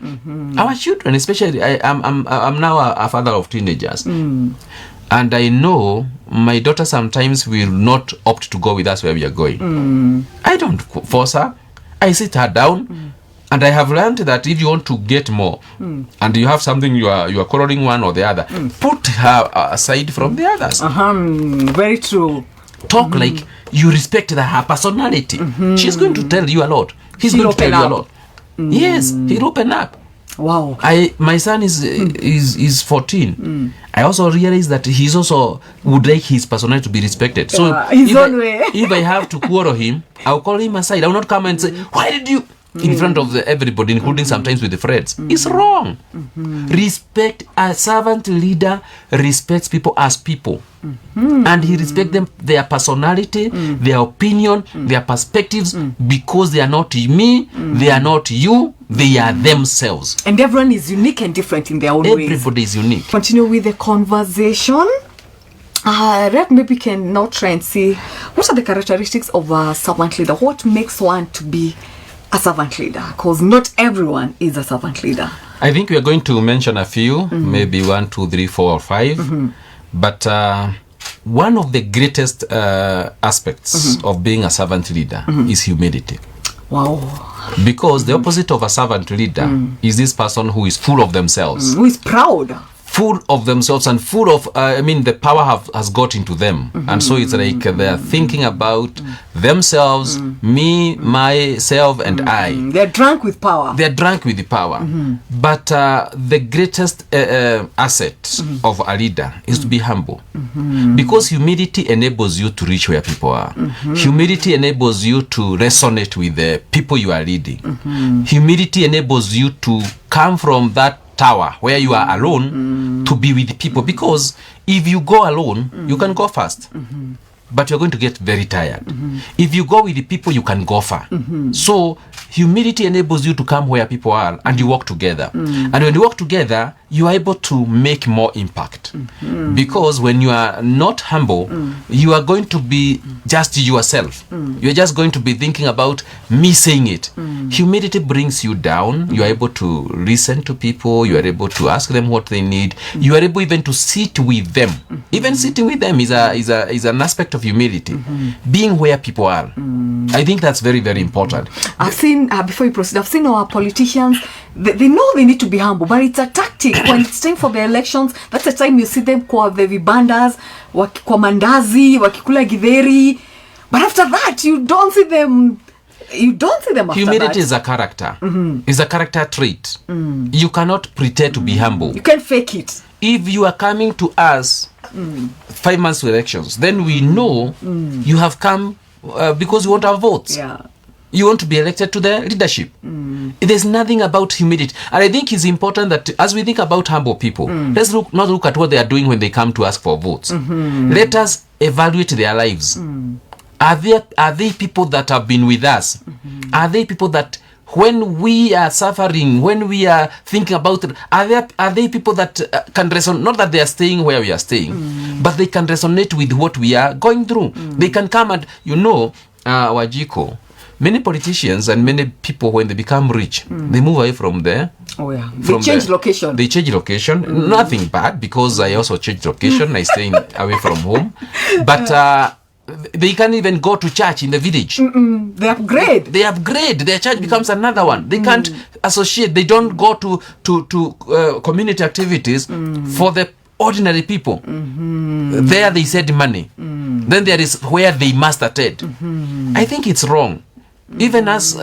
Speaker 2: Our children, especially, I'm now a father of teenagers. And I know my daughter sometimes will not opt to go with us where we are going. I don't force her. I sit her down. And I have learned that if you want to get more, and you have something you are quarreling one or the other, put her aside from the others.
Speaker 1: Very true.
Speaker 2: Talk like you respect her personality. She's going to tell you a lot. He's going to tell you a lot. Yes, he'll open up.
Speaker 1: Wow.
Speaker 2: My son is 14. I also realize that he's also would like his personality to be respected. So if I have to quarrel him, I'll call him aside. I will not come and say, why did you? In front of everybody, including sometimes with the friends. It's wrong. Respect. A servant leader respects people as people. And he respects them, their personality, their opinion, their perspectives, because they are not me, they are not you, they are themselves.
Speaker 1: And everyone is unique and different in their own ways.
Speaker 2: Everybody is unique.
Speaker 1: Continue with the conversation. Rep maybe can now try and see what are the characteristics of a servant leader. What makes one to be a servant leader? Because not everyone is a servant leader.
Speaker 2: I think we are going to mention a few, maybe 1, 2, 3, 4, or 5. But one of the greatest aspects of being a servant leader is humility.
Speaker 1: Wow.
Speaker 2: Because the opposite of a servant leader is this person who is full of themselves.
Speaker 1: Who is proud.
Speaker 2: Full of themselves and full of, the power has got into them. And so it's like they're thinking about themselves, me, myself, and I.
Speaker 1: They're drunk with power.
Speaker 2: They're drunk with the power. But the greatest asset of a leader is to be humble. Because humility enables you to reach where people are. Humility enables you to resonate with the people you are leading. Humility enables you to come from that tower where you are alone to be with people, because if you go alone you can go fast, but you're going to get very tired. If you go with the people you can go far. So humility enables you to come where people are and you work together. And when you work together you are able to make more impact. Because when you are not humble, you are going to be just yourself. You're just going to be thinking about me saying it. Humility brings you down. You are able to listen to people. You are able to ask them what they need. You are able even to sit with them. Even sitting with them is an aspect of humility. Being where people are. I think that's very, very important.
Speaker 1: I've seen, before you proceed, I've seen our politicians, they know they need to be humble, but it's a tactic. When it's time for the elections, that's the time you see them kwa the vibandas, kwa mandazi, wakikula githeri. But after that, you don't see them after
Speaker 2: Humility
Speaker 1: that.
Speaker 2: is a character. It's a character trait. You cannot pretend to be humble.
Speaker 1: You can't fake it.
Speaker 2: If you are coming to us 5 months to elections, then we know you have come because you want our votes.
Speaker 1: Yeah.
Speaker 2: You want to be elected to the leadership. There's nothing about humility. And I think it's important that as we think about humble people, let's not look at what they are doing when they come to ask for votes. Let us evaluate their lives. Are they people that have been with us? Are they people that when we are suffering, when we are thinking about it, are they people that can resonate? Not that they are staying where we are staying, but they can resonate with what we are going through. They can come and, Wajiko, many politicians and many people, when they become rich, they move away from there.
Speaker 1: Oh yeah, they change location.
Speaker 2: They change location. Nothing bad, because I also changed location. I stay away from home, but they can't even go to church in the village.
Speaker 1: They upgrade.
Speaker 2: Their church becomes another one. They can't associate. They don't go to community activities for the ordinary people. There they send money. Then there is where they must attend. I think it's wrong. Even as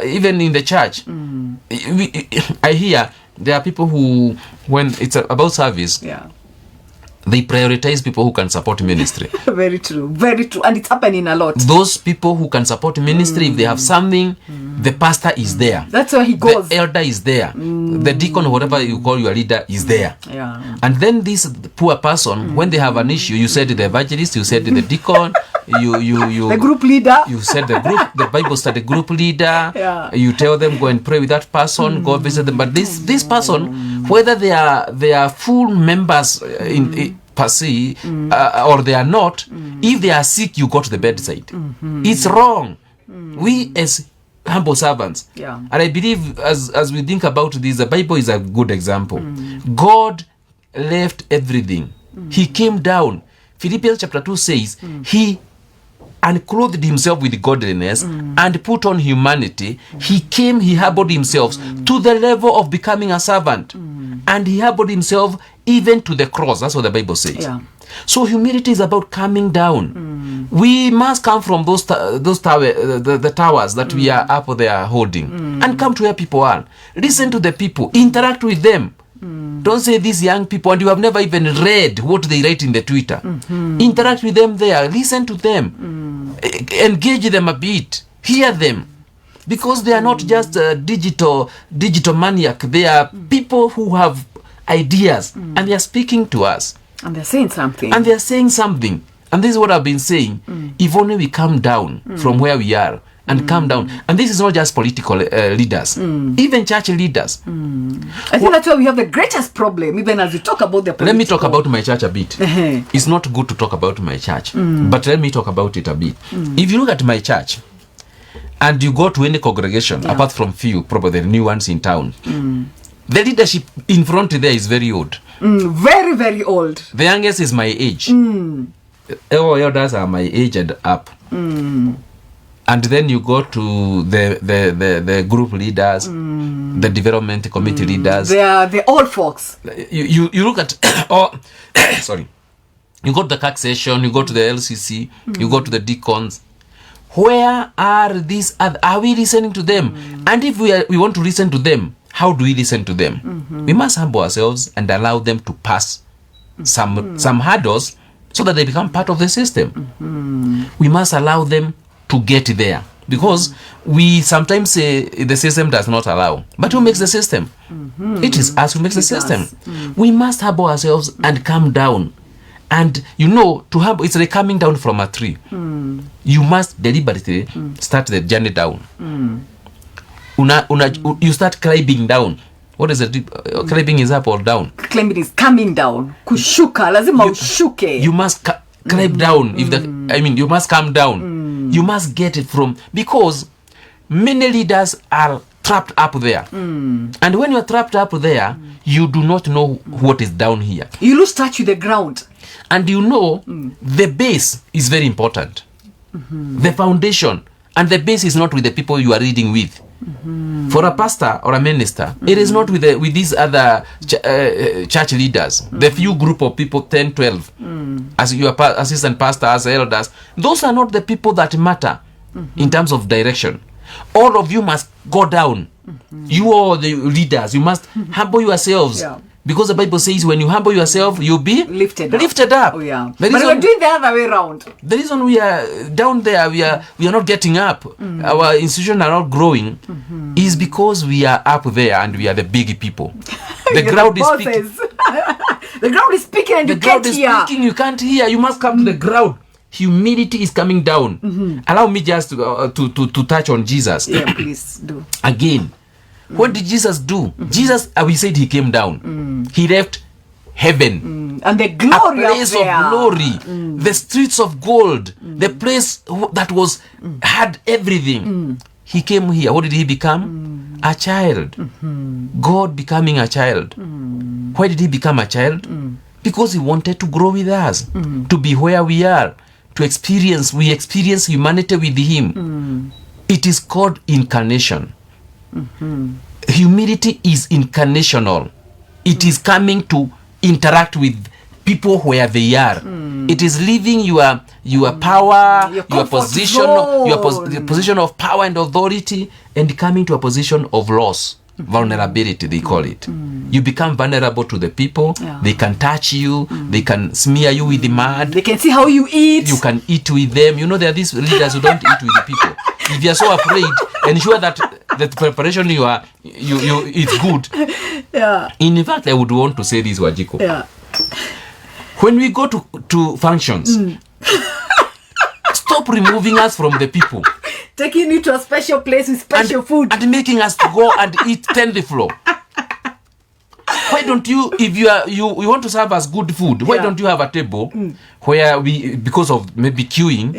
Speaker 2: even in the church, I hear there are people who, when it's about service, they prioritize people who can support ministry. Very true.
Speaker 1: And it's happening a lot.
Speaker 2: Those people who can support ministry, if they have something, the pastor is there.
Speaker 1: That's where he goes.
Speaker 2: The elder is there. The deacon, whatever you call your leader, is there.
Speaker 1: Yeah.
Speaker 2: And then this poor person, when they have an issue, you said the evangelist, you said the deacon, you
Speaker 1: the group leader.
Speaker 2: You said the Bible study group leader.
Speaker 1: Yeah.
Speaker 2: You tell them, go and pray with that person, go visit them. But this person, whether they are full members in per se, or they are not, if they are sick, you go to the bedside. It's wrong. We as humble servants, and I believe as we think about this, the Bible is a good example. God left everything He came down. Philippians chapter 2 says, he and clothed himself with godliness and put on humanity. He came, he humbled himself to the level of becoming a servant. And he humbled himself even to the cross. That's what the Bible says.
Speaker 1: Yeah.
Speaker 2: So humility is about coming down. We must come from the towers that we are up there holding and come to where people are. Listen to the people. Interact with them. Don't say these young people and you have never even read what they write in the Twitter. Interact with them there. Listen to them. Engage them a bit. Hear them. Because they are not just digital maniac. They are people who have ideas and they are speaking to us.
Speaker 1: And they're saying something.
Speaker 2: And this is what I've been saying. If only we come down from where we are and come down. And this is not just political leaders, even church leaders.
Speaker 1: I think that's why we have the greatest problem, even as we talk about the political.
Speaker 2: Let me talk about my church a bit. It's not good to talk about my church, but let me talk about it a bit. If you look at my church, and you go to any congregation, apart from few, probably the new ones in town, the leadership in front there is very old.
Speaker 1: Very, very old.
Speaker 2: The youngest is my age. All elders are my age and up. And then you go to the group leaders, the development committee leaders.
Speaker 1: They are the old folks.
Speaker 2: You look at sorry. You go to the CAC session, you go to the LCC, you go to the deacons. Where are these? Are we listening to them? And if we want to listen to them, how do we listen to them? We must humble ourselves and allow them to pass some hurdles so that they become part of the system. We must allow them to get there, because we sometimes say the system does not allow. But who makes the system? It is us who makes the system. We must humble ourselves and come down. And to humble, it's like coming down from a tree. You must deliberately start the journey down. You start climbing down. What is it? Climbing is up or down?
Speaker 1: Climbing is coming down. Kushuka, lazima ushuke.
Speaker 2: You must climb down. You must come down. You must get it from, because many leaders are trapped up there. And when you are trapped up there, you do not know what is down here.
Speaker 1: You lose touch with the ground.
Speaker 2: And the base is very important. The foundation. And the base is not with the people you are reading with. For a pastor or a minister, it is not with these other church leaders. The few group of people, 10, 12, as your assistant pastor, as elders, those are not the people that matter in terms of direction. All of you must go down. You are the leaders. You must humble yourselves. Because the Bible says when you humble yourself, you'll be lifted up.
Speaker 1: Oh, yeah. But we're doing the other way around.
Speaker 2: The reason we are down there, we are not getting up, our institutions are not growing, is because we are up there and we are the big people. The ground is speaking.
Speaker 1: The ground is speaking and you can't hear.
Speaker 2: You can't hear. You must come to the ground. Humility is coming down. Allow me just to touch on Jesus.
Speaker 1: Yeah, please do.
Speaker 2: Again. What did Jesus do? Jesus, we said he came down. He left heaven.
Speaker 1: And the glory,
Speaker 2: a place of glory. The streets of gold. The place that had everything. He came here. What did he become? A child. God becoming a child. Why did he become a child? Because he wanted to grow with us. To be where we are. We experience humanity with him. It is called incarnation. Humility is incarnational. It is coming to interact with people where they are. It is leaving your power, your position, your position of power and authority, and coming to a position of loss, vulnerability, they call it. You become vulnerable to the people. They can touch you. They can smear you with the mud.
Speaker 1: They can see how you eat.
Speaker 2: You can eat with them. There are these leaders who don't eat with the people. If you are so afraid, ensure that the preparation it's good. In fact, I would want to say this, Wajiko. When we go to functions, stop removing us from the people.
Speaker 1: Taking you to a special place with special food.
Speaker 2: And making us to go and eat 10 the floor. Why don't you, if you want to serve us good food, why don't you have a table where because of maybe queuing,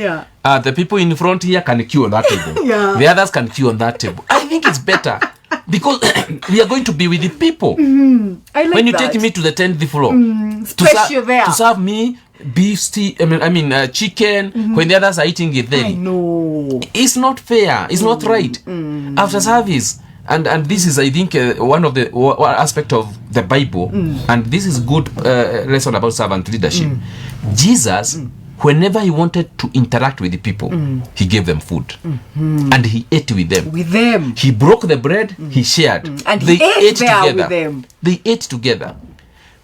Speaker 2: the people in front here can queue on that table. The others can queue on that table. I think it's better. Because we are going to be with the people.
Speaker 1: I like
Speaker 2: when you
Speaker 1: that.
Speaker 2: take me to the 10th floor
Speaker 1: to
Speaker 2: serve me beef stew, chicken when the others are eating it there.
Speaker 1: I know.
Speaker 2: It's not fair. It's not right. After service. And this is, I think, one of the one aspect of the Bible, and this is good lesson about servant leadership. Jesus, whenever he wanted to interact with the people, he gave them food, and he ate with them.
Speaker 1: With them,
Speaker 2: he broke the bread, he shared,
Speaker 1: and
Speaker 2: they
Speaker 1: he ate there
Speaker 2: together.
Speaker 1: with them.
Speaker 2: They ate together,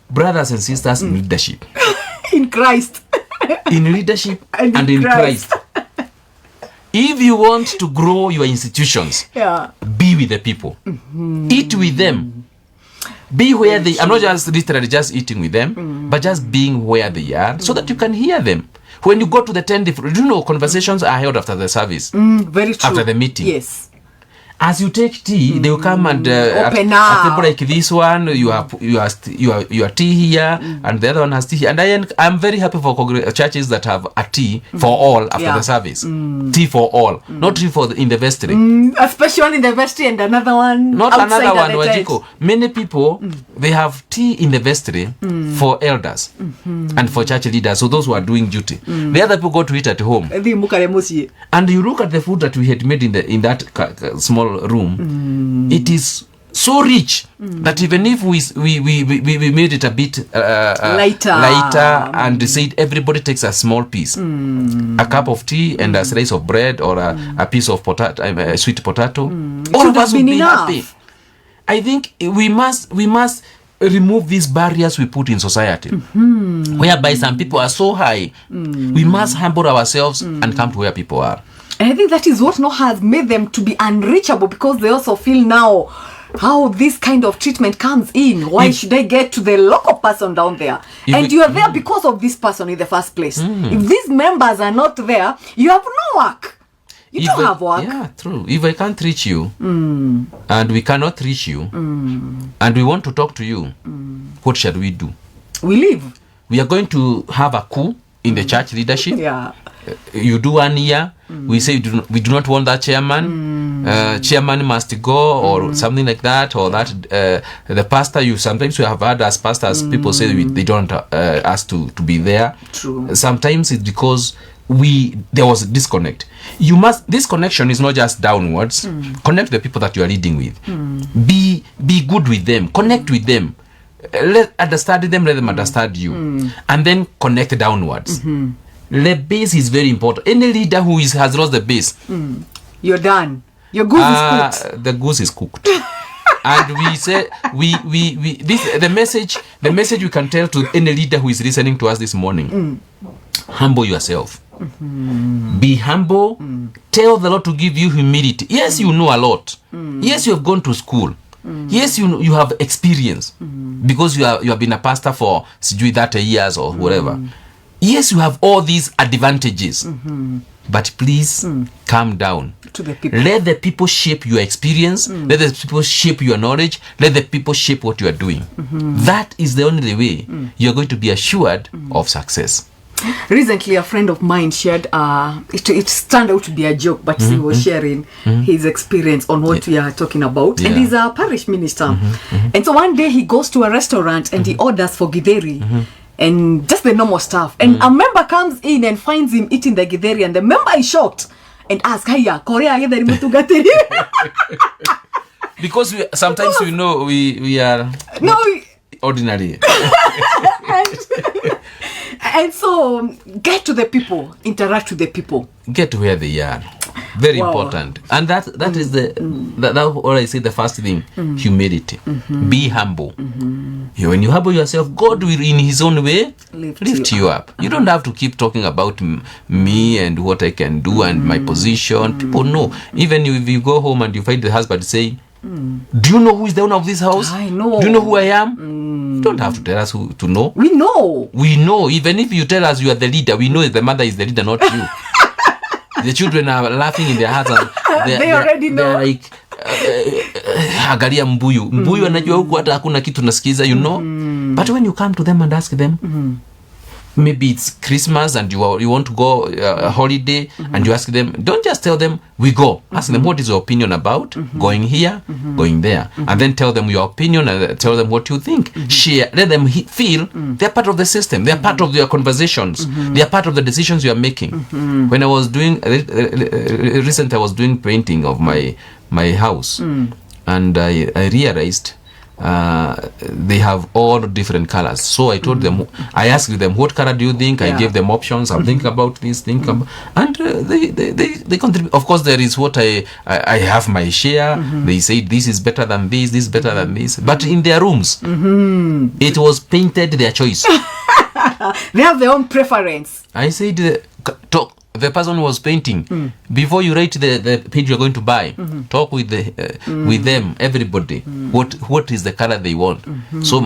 Speaker 2: brothers and sisters in leadership,
Speaker 1: in Christ,
Speaker 2: in leadership, and in Christ. If you want to grow your institutions, be with the people, eat with them, be where they. I'm not just literally just eating with them, but just being where they are, so that you can hear them. When you go to the 10 different, conversations are held after the service,
Speaker 1: very true.
Speaker 2: After the meeting,
Speaker 1: yes.
Speaker 2: As you take tea, they will come and
Speaker 1: open
Speaker 2: at a break. This one you are tea here, and the other one has tea here. And I'm very happy for churches that have a tea for all after the service. Tea for all, not tea for in the vestry.
Speaker 1: Especially one in the vestry and another one.
Speaker 2: Not another one. Wajiko. Many people they have tea in the vestry for elders and for church leaders. So those who are doing duty, the other people go to eat at home. And you look at the food that we had made in that small room, it is so rich that even if we made it a bit lighter and said everybody takes a small piece, a cup of tea and a slice of bread or a piece of potato, sweet potato, all of us will be happy. I think we must remove these barriers we put in society, whereby some people are so high. We must humble ourselves and come to where people are.
Speaker 1: And I think that is what has made them to be unreachable, because they also feel now how this kind of treatment comes in. Why should I get to the local person down there? And you are there because of this person in the first place. If these members are not there, you have no work. You don't have work.
Speaker 2: Yeah, true. If I can't reach you, and we cannot reach you, and we want to talk to you, what shall we do?
Speaker 1: We leave.
Speaker 2: We are going to have a coup in the church leadership.
Speaker 1: Yeah.
Speaker 2: You do 1 year, we say we do not want that chairman. Chairman must go, or something like that, or that the pastor. Sometimes you have heard as pastors people say they don't ask to be there.
Speaker 1: True.
Speaker 2: Sometimes it's because there was a disconnect. This connection is not just downwards. Connect the people that you are leading with. Be good with them. Connect with them. Understand them. Let them understand you, and then connect downwards. The base is very important. Any leader who has lost the base,
Speaker 1: you're done. Your goose is cooked.
Speaker 2: The goose is cooked. And we say the message we can tell to any leader who is listening to us this morning: humble yourself. Be humble. Tell the Lord to give you humility. Yes, you know a lot. Yes, you have gone to school. Yes, you have experience, because you have been a pastor for 30 years or whatever. Yes, you have all these advantages, but please calm down.
Speaker 1: To the people.
Speaker 2: Let the people shape your experience. Let the people shape your knowledge. Let the people shape what you are doing. That is the only way you're going to be assured of success.
Speaker 1: Recently, a friend of mine shared, it turned out to be a joke, but he was sharing his experience on what we are talking about. And he's a parish minister. And so one day he goes to a restaurant and he orders for githeri. And just the normal stuff. And a member comes in and finds him eating the githeri, and the member is shocked and asks, "Hiya, Korea githeri mutugateri?"
Speaker 2: Because sometimes we know we are ordinary.
Speaker 1: And so get to the people, interact with the people,
Speaker 2: get where they are. Very important. And that is what I say, the first thing, humility. Be humble. When you humble yourself, God will in his own way lift you up. You don't have to keep talking about me and what I can do and my position. People know. Even if you go home and you find the husband saying, do you know who is the owner of this house?
Speaker 1: I know.
Speaker 2: Do you know who I am? You don't have to tell us who to know.
Speaker 1: We know.
Speaker 2: We know. Even if you tell us you are the leader, we know the mother is the leader, not you. The children are laughing in their hearts.
Speaker 1: They already know.
Speaker 2: They're like, angalia mbuyu anajua huku hata hakuna kitu nasikiza, you know. But when you come to them and ask them, maybe it's Christmas and you want to go a holiday, and you ask them, don't just tell them we go. Ask them, what is your opinion about going here, going there, and then tell them your opinion and tell them what you think. Share, let them feel they're part of the system, they're part of your conversations, they are part of the decisions you are making. When I was doing recently, I was doing painting of my house, and I realized they have all different colors. So I told them, I asked them, what color do you think? I gave them options. I'm thinking about this, and they contribute. Of course, there is what I have my share. They say this is better than this is better than this. But in their rooms, it was painted their choice.
Speaker 1: They have their own preference.
Speaker 2: I said, talk. The person was painting. Before you write the paint you're going to buy, talk with them, everybody. What is the color they want? So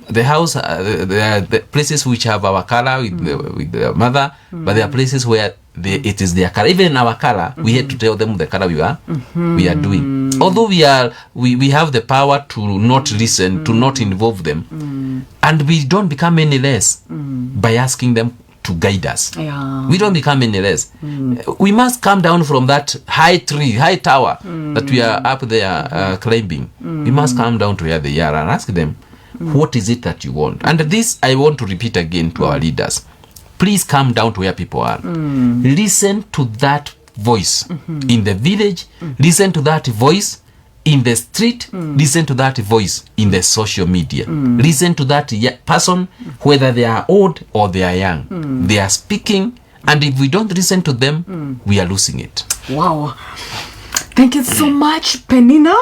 Speaker 2: the house, there are the places which have our color with the mother, but there are places where it is their color. Even in our color, we had to tell them the color we are doing. Although we have the power to not listen, to not involve them, and we don't become any less by asking them to guide us. We don't become any less. We must come down from that high tower that we are up there climbing. We must come down to where they are and ask them, what is it that you want? And this I want to repeat again to our leaders. Please come down to where people are. Listen to that voice in the village. Listen to that voice in the street. Listen to that voice in the social media. Listen to that person, whether they are old or they are young. They are speaking, and if we don't listen to them, we are losing it.
Speaker 1: Wow. Thank you so much, Penina.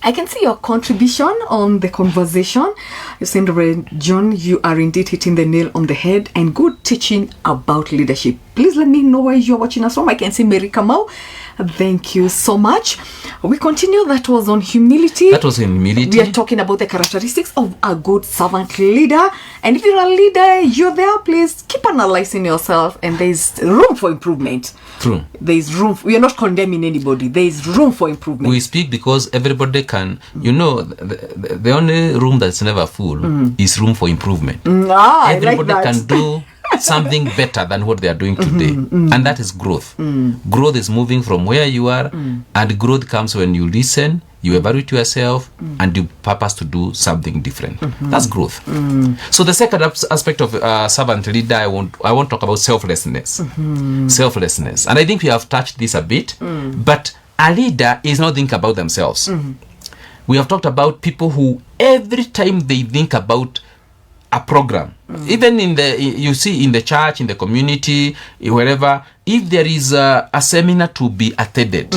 Speaker 1: I can see your contribution on the conversation. You said, Reverend John, you are indeed hitting the nail on the head, and good teaching about leadership. Please let me know where you're watching us from. I can see Mary Kamau. Thank you so much. We continue. That was on humility.
Speaker 2: That was humility.
Speaker 1: We are talking about the characteristics of a good servant leader. And if you're a leader, you're there, please keep analyzing yourself. And there's room for improvement.
Speaker 2: True.
Speaker 1: There's room. We are not condemning anybody. There's room for improvement.
Speaker 2: We speak because everybody can. You know, the only room that's never full is room for improvement. Everybody
Speaker 1: like
Speaker 2: can do something better than what they are doing today, and that is growth. Growth is moving from where you are, and growth comes when you listen, you evaluate yourself, and you purpose to do something different. That's growth. So the second aspect of servant leader, I want to talk about selflessness. Selflessness, and I think we have touched this a bit. But a leader is not thinking about themselves. We have talked about people who every time they think about a program, even you see in the church, in the community, wherever, if there is a seminar to be attended,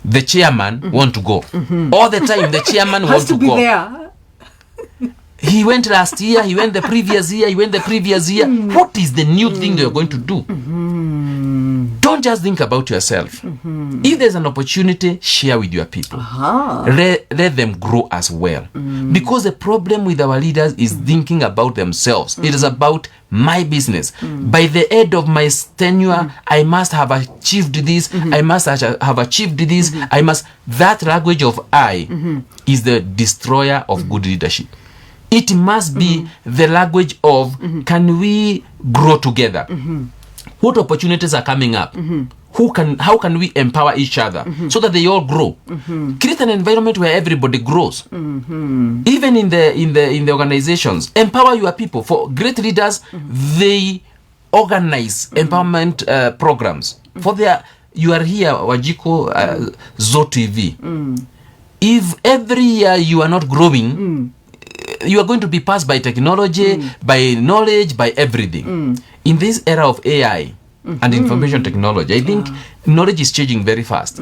Speaker 2: the chairman want to go. All the time the chairman wants to go.
Speaker 1: There.
Speaker 2: He went last year, he went the previous year, What is the new thing you're going to do? Don't just think about yourself. If there's an opportunity, share with your people. Let them grow as well. Because the problem with our leaders is thinking about themselves. It is about my business. By the end of my tenure, I must have achieved this. I must have achieved this. That language of I is the destroyer of good leadership. It must be the language of can we grow together? What opportunities are coming up? How can we empower each other so that they all grow? Create an environment where everybody grows. Even in the organizations, empower your people. For great leaders, they organize empowerment programs. You are here, Wajiko, Zoe TV. If every year you are not growing, you are going to be passed by technology, by knowledge, by everything. In this era of AI and information technology, I think knowledge is changing very fast.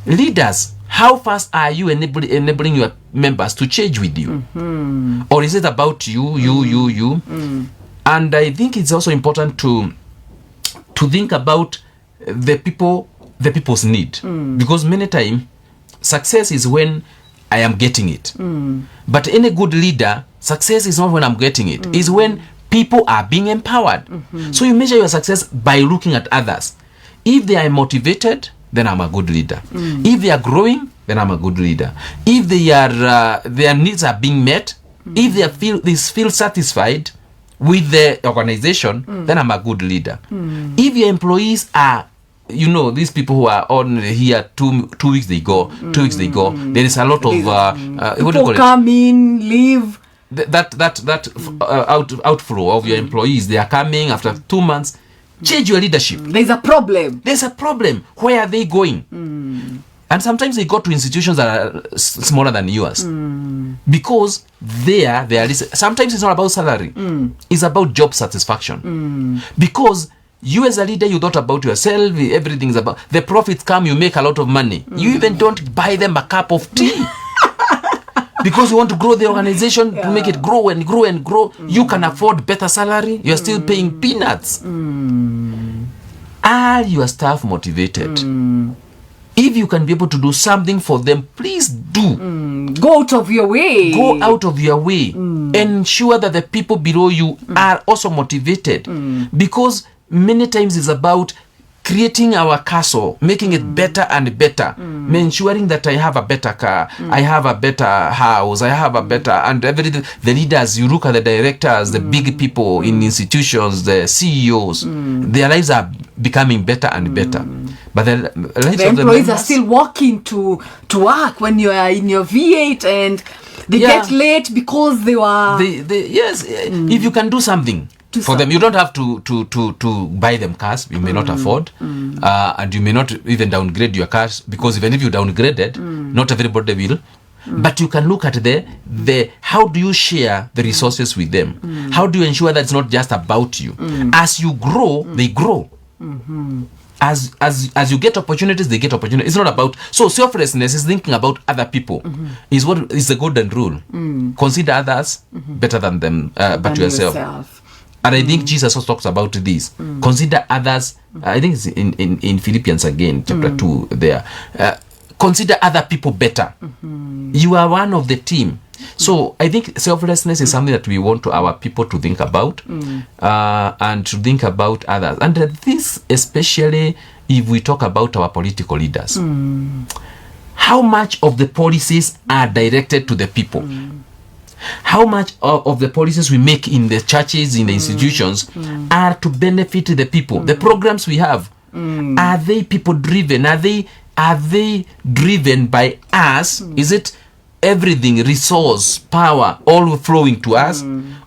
Speaker 2: Leaders, how fast are you enabling your members to change with you? Or is it about you? And I think it's also important to think about the people's need. Because many times, success is when I am getting it. But any good leader, success is not when I'm getting it. It's when people are being empowered. So you measure your success by looking at others. If they are motivated, then I'm a good leader. If they are growing, then I'm a good leader. If they are their needs are being met, if they feel satisfied, with the organization, then I'm a good leader. If your employees are, these people who are on here 2 weeks they go, 2 weeks they go, there is a lot of what do you call it?
Speaker 1: Come in, leave.
Speaker 2: Outflow of your employees. They are coming after 2 months. Change your leadership.
Speaker 1: There's a problem.
Speaker 2: Where are they going? And sometimes they go to institutions that are smaller than yours, because sometimes it's not about salary, it's about job satisfaction. Because you as a leader, you thought about yourself, everything is about the profits come, you make a lot of money, you even don't buy them a cup of tea. Because you want to grow the organization, to make it grow and grow and grow. You can afford better salary, you're still paying peanuts. Are your staff motivated? If you can be able to do something for them, please do.
Speaker 1: Go out of your way.
Speaker 2: Ensure that the people below you are also motivated. Because many times it's about creating our castle, making it better and better, ensuring that I have a better car, I have a better house, I have a better, and everything. The leaders, you look at the directors, the big people in institutions, the CEOs, their lives are becoming better and better. But the lives
Speaker 1: the
Speaker 2: of
Speaker 1: employees are still walking to work when you are in your V8 and they get late because they were...
Speaker 2: if you can do something for them, you don't have to buy them cars you may not afford, and you may not even downgrade your cars, because even if you downgraded, not everybody will. But you can look at the how do you share the resources with them? How do you ensure that it's not just about you? As you grow, they grow. As you get opportunities, they get opportunities. It's not about... So selflessness is thinking about other people. Is what is the golden rule. Consider others better than them, but yourself. And I think Jesus also talks about this. Consider others. I think it's in Philippians again, chapter 2 there. Consider other people better. You are one of the team. So I think selflessness is something that we want our people to think about, and to think about others. And this, especially if we talk about our political leaders. How much of the policies are directed to the people? How much of the policies we make in the churches, in the institutions, are to benefit the people? The programs we have, are they people driven? Are they driven by us? Is it everything, resource, power, all flowing to us?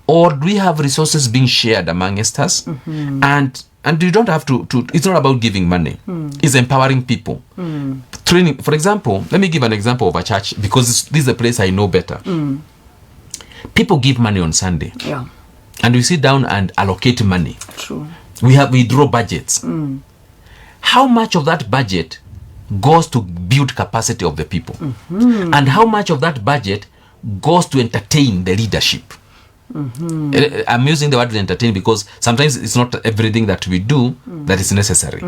Speaker 2: Or do we have resources being shared amongst us? And you don't have to, it's not about giving money. It's empowering people. Training, for example, let me give an example of a church, because this is a place I know better. People give money on Sunday. And we sit down and allocate money.
Speaker 1: True.
Speaker 2: We draw budgets. How much of that budget goes to build capacity of the people? And how much of that budget goes to entertain the leadership? I'm using the word entertain because sometimes it's not everything that we do that is necessary.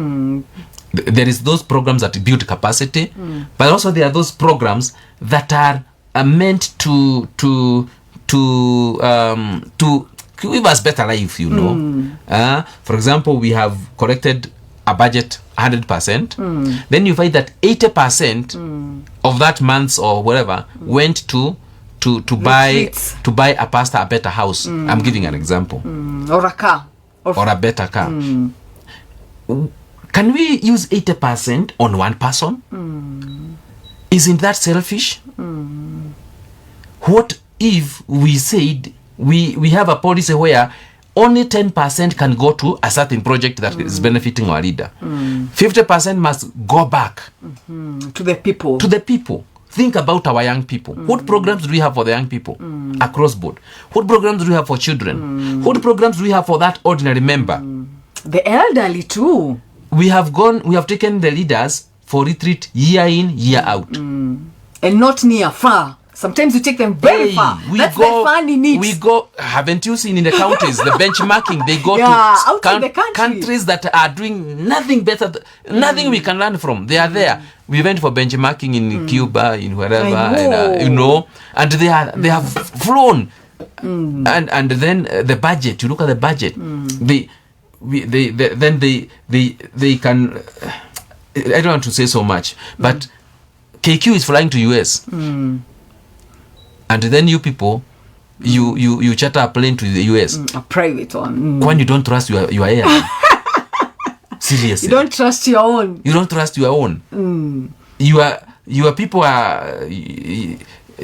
Speaker 2: There is those programs that build capacity, but also there are those programs that are meant to give us better life, For example, we have collected a budget 100%. Then you find that 80% of that month or whatever went to buy a pastor a better house. I'm giving an example.
Speaker 1: Or a car.
Speaker 2: Or a better car. Can we use 80% on one person? Isn't that selfish? What if we said we have a policy where only 10% can go to a certain project that is benefiting our leader? 50% must go back
Speaker 1: to the people.
Speaker 2: Think about our young people. What programs do we have for the young people across board? What programs do we have for children? What programs do we have for that ordinary member?
Speaker 1: The elderly too.
Speaker 2: We have taken the leaders for retreat year in, year out.
Speaker 1: And not near, far. Sometimes we take them very far. That's the fun in it.
Speaker 2: We go, haven't you seen in the counties, the benchmarking, they go to
Speaker 1: outside the country.
Speaker 2: Countries that are doing nothing better, nothing we can learn from. They are there. We went for benchmarking in Cuba, in wherever, and they have flown. And then the budget, you look at the budget, they can, I don't want to say so much, but KQ is flying to US. And then you people you charter a plane to the US.
Speaker 1: A private one.
Speaker 2: When you don't trust your airline. Seriously.
Speaker 1: You don't trust your own.
Speaker 2: You don't trust your own. Your people are...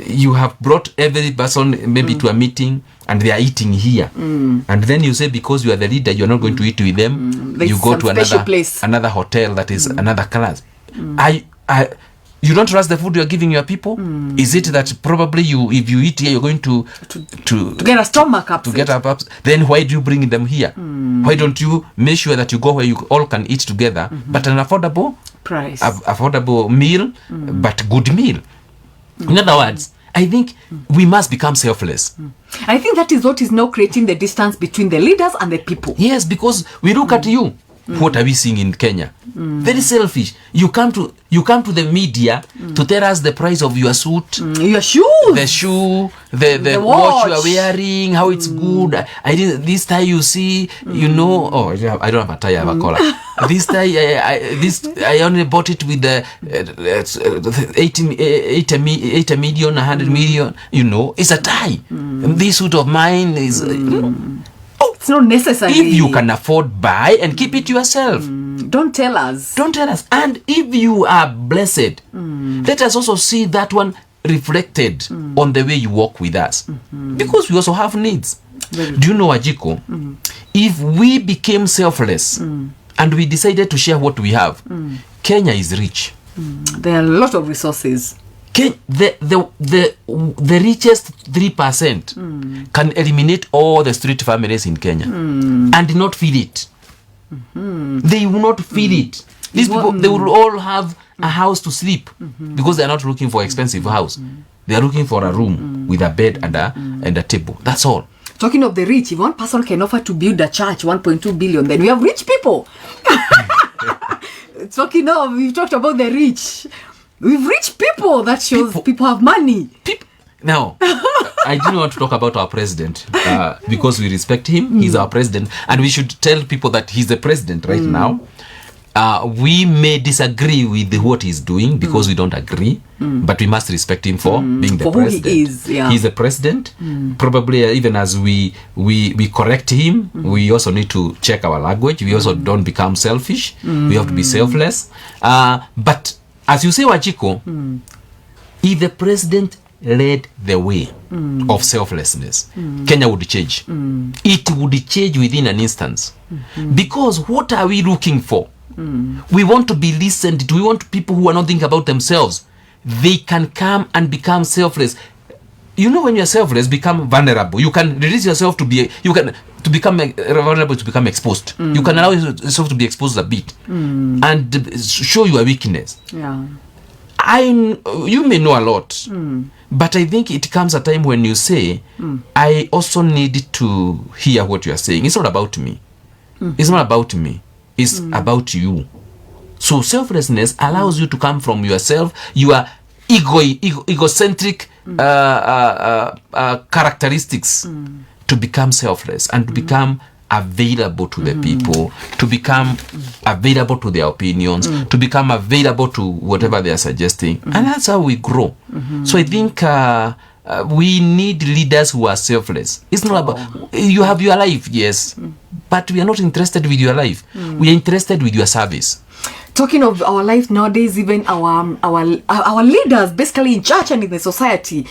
Speaker 2: You have brought every person maybe to a meeting and they are eating here. And then you say because you are the leader, you're not going to eat with them. You go to another hotel that is another class. You don't trust the food you're giving your people? Is it that probably if you eat here, you're going to
Speaker 1: get a stomach upset?
Speaker 2: To get up. Then why do you bring them here? Why don't you make sure that you go where you all can eat together, but an affordable
Speaker 1: price,
Speaker 2: affordable meal, but good meal? In other words, I think we must become selfless.
Speaker 1: I think that is what is now creating the distance between the leaders and the people.
Speaker 2: Yes, because we look at you. What are we seeing in Kenya? Very selfish. You come to the media to tell us the price of your suit,
Speaker 1: your shoes,
Speaker 2: the shoe, the watch you are wearing, how it's good. I didn't this tie you see, you know. Oh, I don't have a tie, I have a collar. This tie, I only bought it with the 80 million, 100 million. You know, it's a tie. And this suit of mine is.
Speaker 1: It's not necessary.
Speaker 2: If you can afford, buy and keep it yourself.
Speaker 1: Don't tell us.
Speaker 2: And if you are blessed, let us also see that one reflected on the way you walk with us. Because we also have needs. Do you know, Ajiko? If we became selfless and we decided to share what we have, Kenya is rich.
Speaker 1: There are a lot of resources.
Speaker 2: The richest 3% can eliminate all the street families in Kenya and not feel it. They will not feel it. These people, they will all have a house to sleep because they are not looking for expensive house. They are looking for a room with a bed and a table. That's all.
Speaker 1: Talking of the rich, if one person can offer to build a church 1.2 billion, then we have rich people. Talking of, we've talked about the rich. We've rich people. That shows people have money.
Speaker 2: Now, I didn't want to talk about our president because we respect him. He's our president. And we should tell people that he's the president right now. We may disagree with what he's doing because we don't agree. But we must respect him for being the president.
Speaker 1: Who he is, yeah.
Speaker 2: He's the president. Probably even as we correct him, we also need to check our language. We also don't become selfish. We have to be selfless. But as you say, Wachiko, if the president led the way of selflessness, Kenya would change. It would change within an instance. Because what are we looking for? We want to be listened to. We want people who are not thinking about themselves. They can come and become selfless. You know, when you're selfless, become vulnerable. You can release yourself to become vulnerable, to become exposed. You can allow yourself to be exposed a bit and show your weakness.
Speaker 1: Yeah.
Speaker 2: You may know a lot, but I think it comes a time when you say, I also need to hear what you are saying. It's not about me. It's not about me. It's about you. So selflessness allows you to come from yourself, your egocentric characteristics, to become selfless and to become available to the people, to become available to their opinions, to become available to whatever they are suggesting. And that's how we grow. So I think we need leaders who are selfless. It's not about, you have your life, yes, but we are not interested with your life. We are interested with your service.
Speaker 1: Talking of our life nowadays, even our leaders, basically in church and in the society,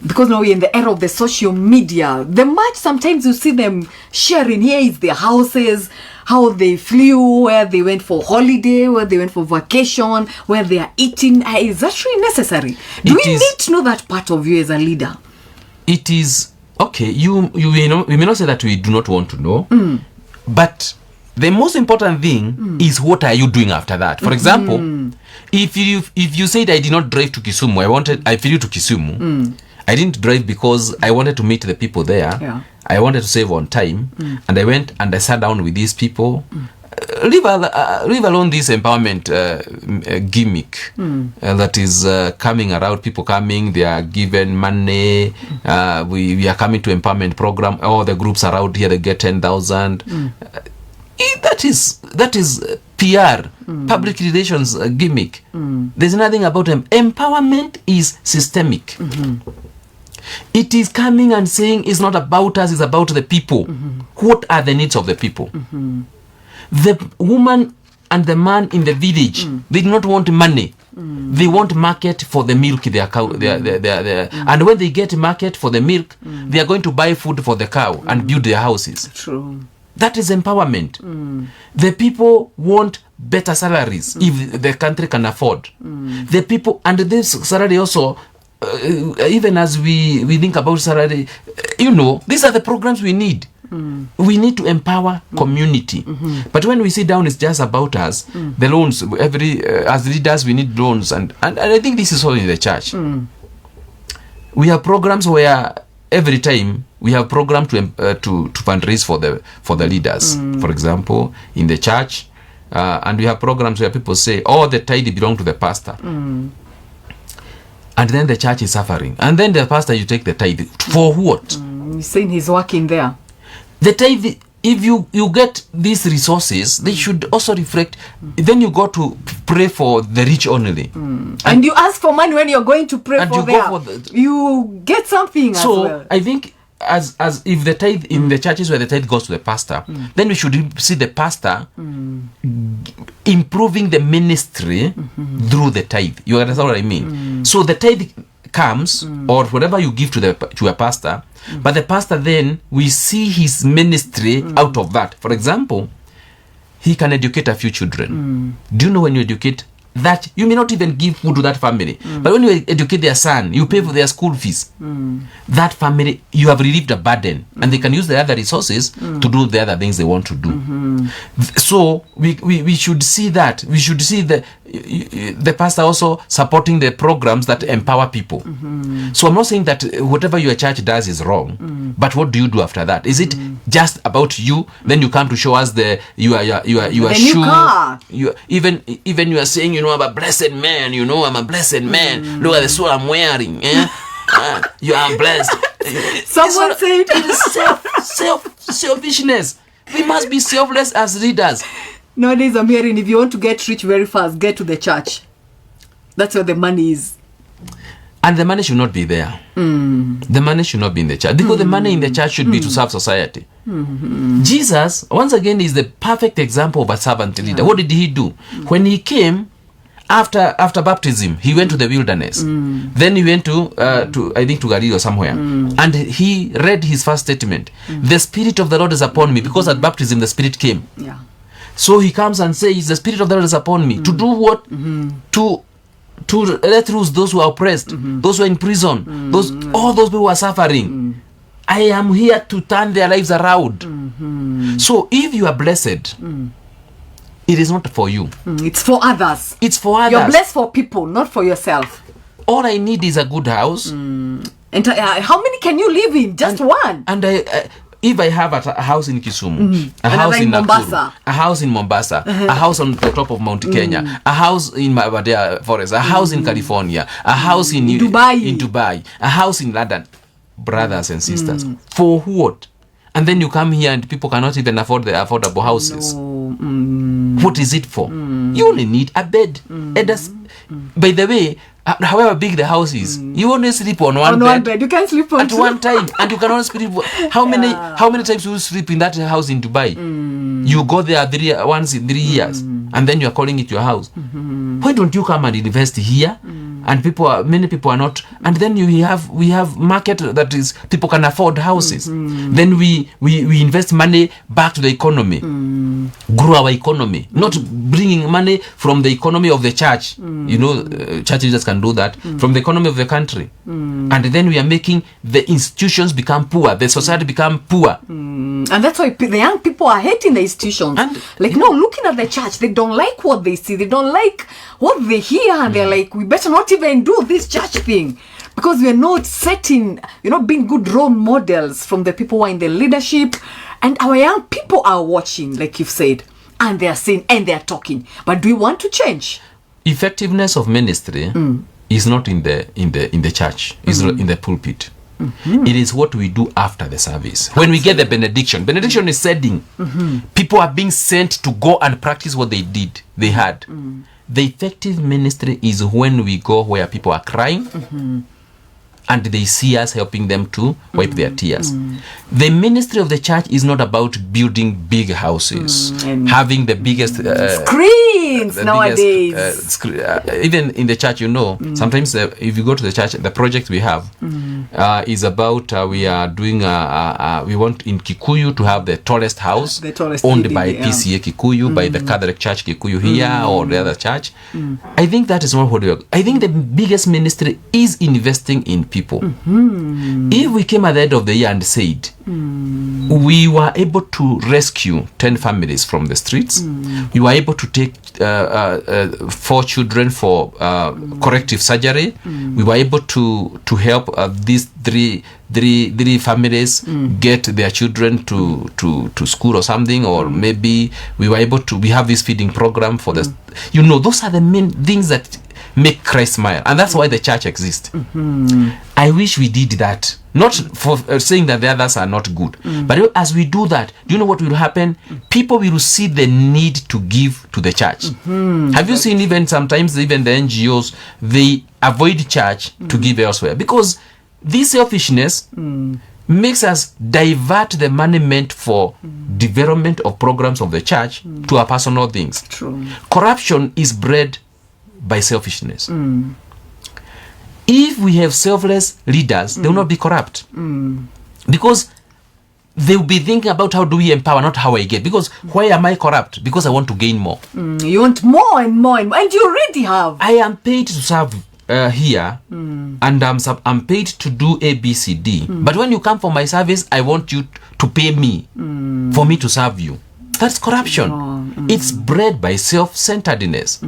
Speaker 1: because now we're in the era of the social media, the much sometimes you see them sharing, here is their houses, how they flew, where they went for holiday, where they went for vacation, where they are eating. Is that really necessary? Do we need to know that part of you as a leader?
Speaker 2: It is, okay, you we may not say that we do not want to know, but the most important thing is what are you doing after that. For example, if you said I did not drive to Kisumu, I flew to Kisumu. I didn't drive because I wanted to meet the people there. Yeah. I wanted to save on time. And I went and I sat down with these people. Leave alone this empowerment gimmick that is coming around. People coming, they are given money. We are coming to empowerment program. All the groups around here, they get 10,000. That is PR, public relations gimmick. There's nothing about them. Empowerment is systemic. It is coming and saying it's not about us, it's about the people. What are the needs of the people? The woman and the man in the village, they do not want money. They want market for the milk their cow. And when they get market for the milk, they are going to buy food for the cow and build their houses.
Speaker 1: True.
Speaker 2: That is empowerment. The people want better salaries if the country can afford. The people, and this salary also, even as we think about salary, these are the programs we need. We need to empower community. But when we sit down, it's just about us. The loans, as leaders, we need loans. And I think this is all in the church. We have programs where every time we have programs to fundraise for the leaders. For example, in the church, and we have programs where people say, "Oh, the tithe belongs to the pastor," and then the church is suffering. And then the pastor, you take the tithe for what?
Speaker 1: He's saying he's working there.
Speaker 2: The tithe, if you get these resources, they should also reflect. Then you go to pray for the rich only,
Speaker 1: and you ask for money when you're going to pray for them. You get something.
Speaker 2: So
Speaker 1: as well.
Speaker 2: I think as if the tithe in the churches where the tithe goes to the pastor, then we should see the pastor improving the ministry through the tithe. You understand what I mean? So the tithe comes, or whatever you give to a pastor, but the pastor then, we see his ministry out of that. For example, he can educate a few children. Do you know when you educate that, you may not even give food to that family, but when you educate their son, you pay for their school fees. That family, you have relieved a burden, and they can use the other resources to do the other things they want to do. So we should see that. We should see the pastor also supporting the programs that empower people. So I'm not saying that whatever your church does is wrong, but what do you do after that? Is it just about you? Then you come to show us your shoe. Car. Even you are saying, I'm a blessed man. I'm a blessed man. Look at the suit I'm wearing. You are blessed.
Speaker 1: Someone said
Speaker 2: it is selfishness. We must be selfless as leaders.
Speaker 1: Nowadays I'm hearing, if you want to get rich very fast, get to the church. That's where the money is.
Speaker 2: And the money should not be there. The money should not be in the church. Because the money in the church should be to serve society. Jesus, once again, is the perfect example of a servant leader. What did he do? When he came, after baptism, he went to the wilderness. Then he went to Galilee or somewhere. And he read his first statement. The Spirit of the Lord is upon me. Because at baptism, the Spirit came.
Speaker 1: Yeah.
Speaker 2: So he comes and says, the Spirit of the Lord is upon me. To do what? To let loose those who are oppressed, those who are in prison, all those people who are suffering. I am here to turn their lives around. So if you are blessed, it is not for you.
Speaker 1: It's for others.
Speaker 2: It's for others.
Speaker 1: You're blessed for people, not for yourself.
Speaker 2: All I need is a good house.
Speaker 1: And how many can you live in? Just one.
Speaker 2: And if I have a house in Kisumu, a house in Nakuru, a house in Mombasa, a house on the top of Mount Kenya, a house in Mabadea Forest, a house in California, a house in Dubai, a house in London, brothers and sisters, for what? And then you come here and people cannot even afford the affordable houses. What is it for? You only need a bed. By the way, however big the house is, you only sleep on one bed.
Speaker 1: You can't sleep on
Speaker 2: at one time, and you can only sleep. How many times do you sleep in that house in Dubai? You go there once in 3 years, and then you are calling it your house. Why don't you come and invest here? And many people are not. And then we have market that is, people can afford houses. Then we invest money back to the economy, grow our economy, not bringing money from the economy of the church. Church leaders can do that from the economy of the country, and then we are making the institutions become poor, the society become poor,
Speaker 1: and that's why the young people are hating the institutions. And looking at the church, they don't like what they see, they don't like what they hear, and they're like, we better not even do this church thing, because we're not setting, being good role models from the people who are in the leadership. And our young people are watching, like you've said, and they're saying and they're talking. But do we want to change? Effectiveness
Speaker 2: of ministry is not in the church, it's not in the pulpit. It is what we do after the service. When we get the benediction. Benediction is sending. People are being sent to go and practice what they had. The effective ministry is when we go where people are crying, and they see us helping them to wipe their tears. The ministry of the church is not about building big houses, having the biggest
Speaker 1: screens nowadays.
Speaker 2: Even in the church, sometimes if you go to the church, the project we have is about we are doing we want in Kikuyu to have the tallest house owned by PCA Kikuyu, by the Catholic Church Kikuyu here or the other church. I think that is not what we are. I think the biggest ministry is investing in people. If we came at the end of the year and said we were able to rescue 10 families from the streets, we were able to take 4 children for corrective surgery, we were able to help these three families get their children to school or something, or maybe we were able to, we have this feeding program for the, those are the main things that make Christ smile, and that's why the church exists. I wish we did that, not for saying that the others are not good, but as we do that, do you know what will happen? People will see the need to give to the church. Have you seen even sometimes even the NGOs, they avoid church to give elsewhere, because this selfishness makes us divert the money meant for development of programs of the church to our personal things.
Speaker 1: True.
Speaker 2: Corruption is bred by selfishness. If we have selfless leaders, they will not be corrupt, because they will be thinking about how do we empower, not how I get. Because why am I corrupt? Because I want to gain more.
Speaker 1: You want more and more, and you already have.
Speaker 2: I am paid to serve here, and I'm paid to do A, B, C, D. But when you come for my service, I want you to pay me for me to serve you. That's corruption. It's bred by self-centeredness.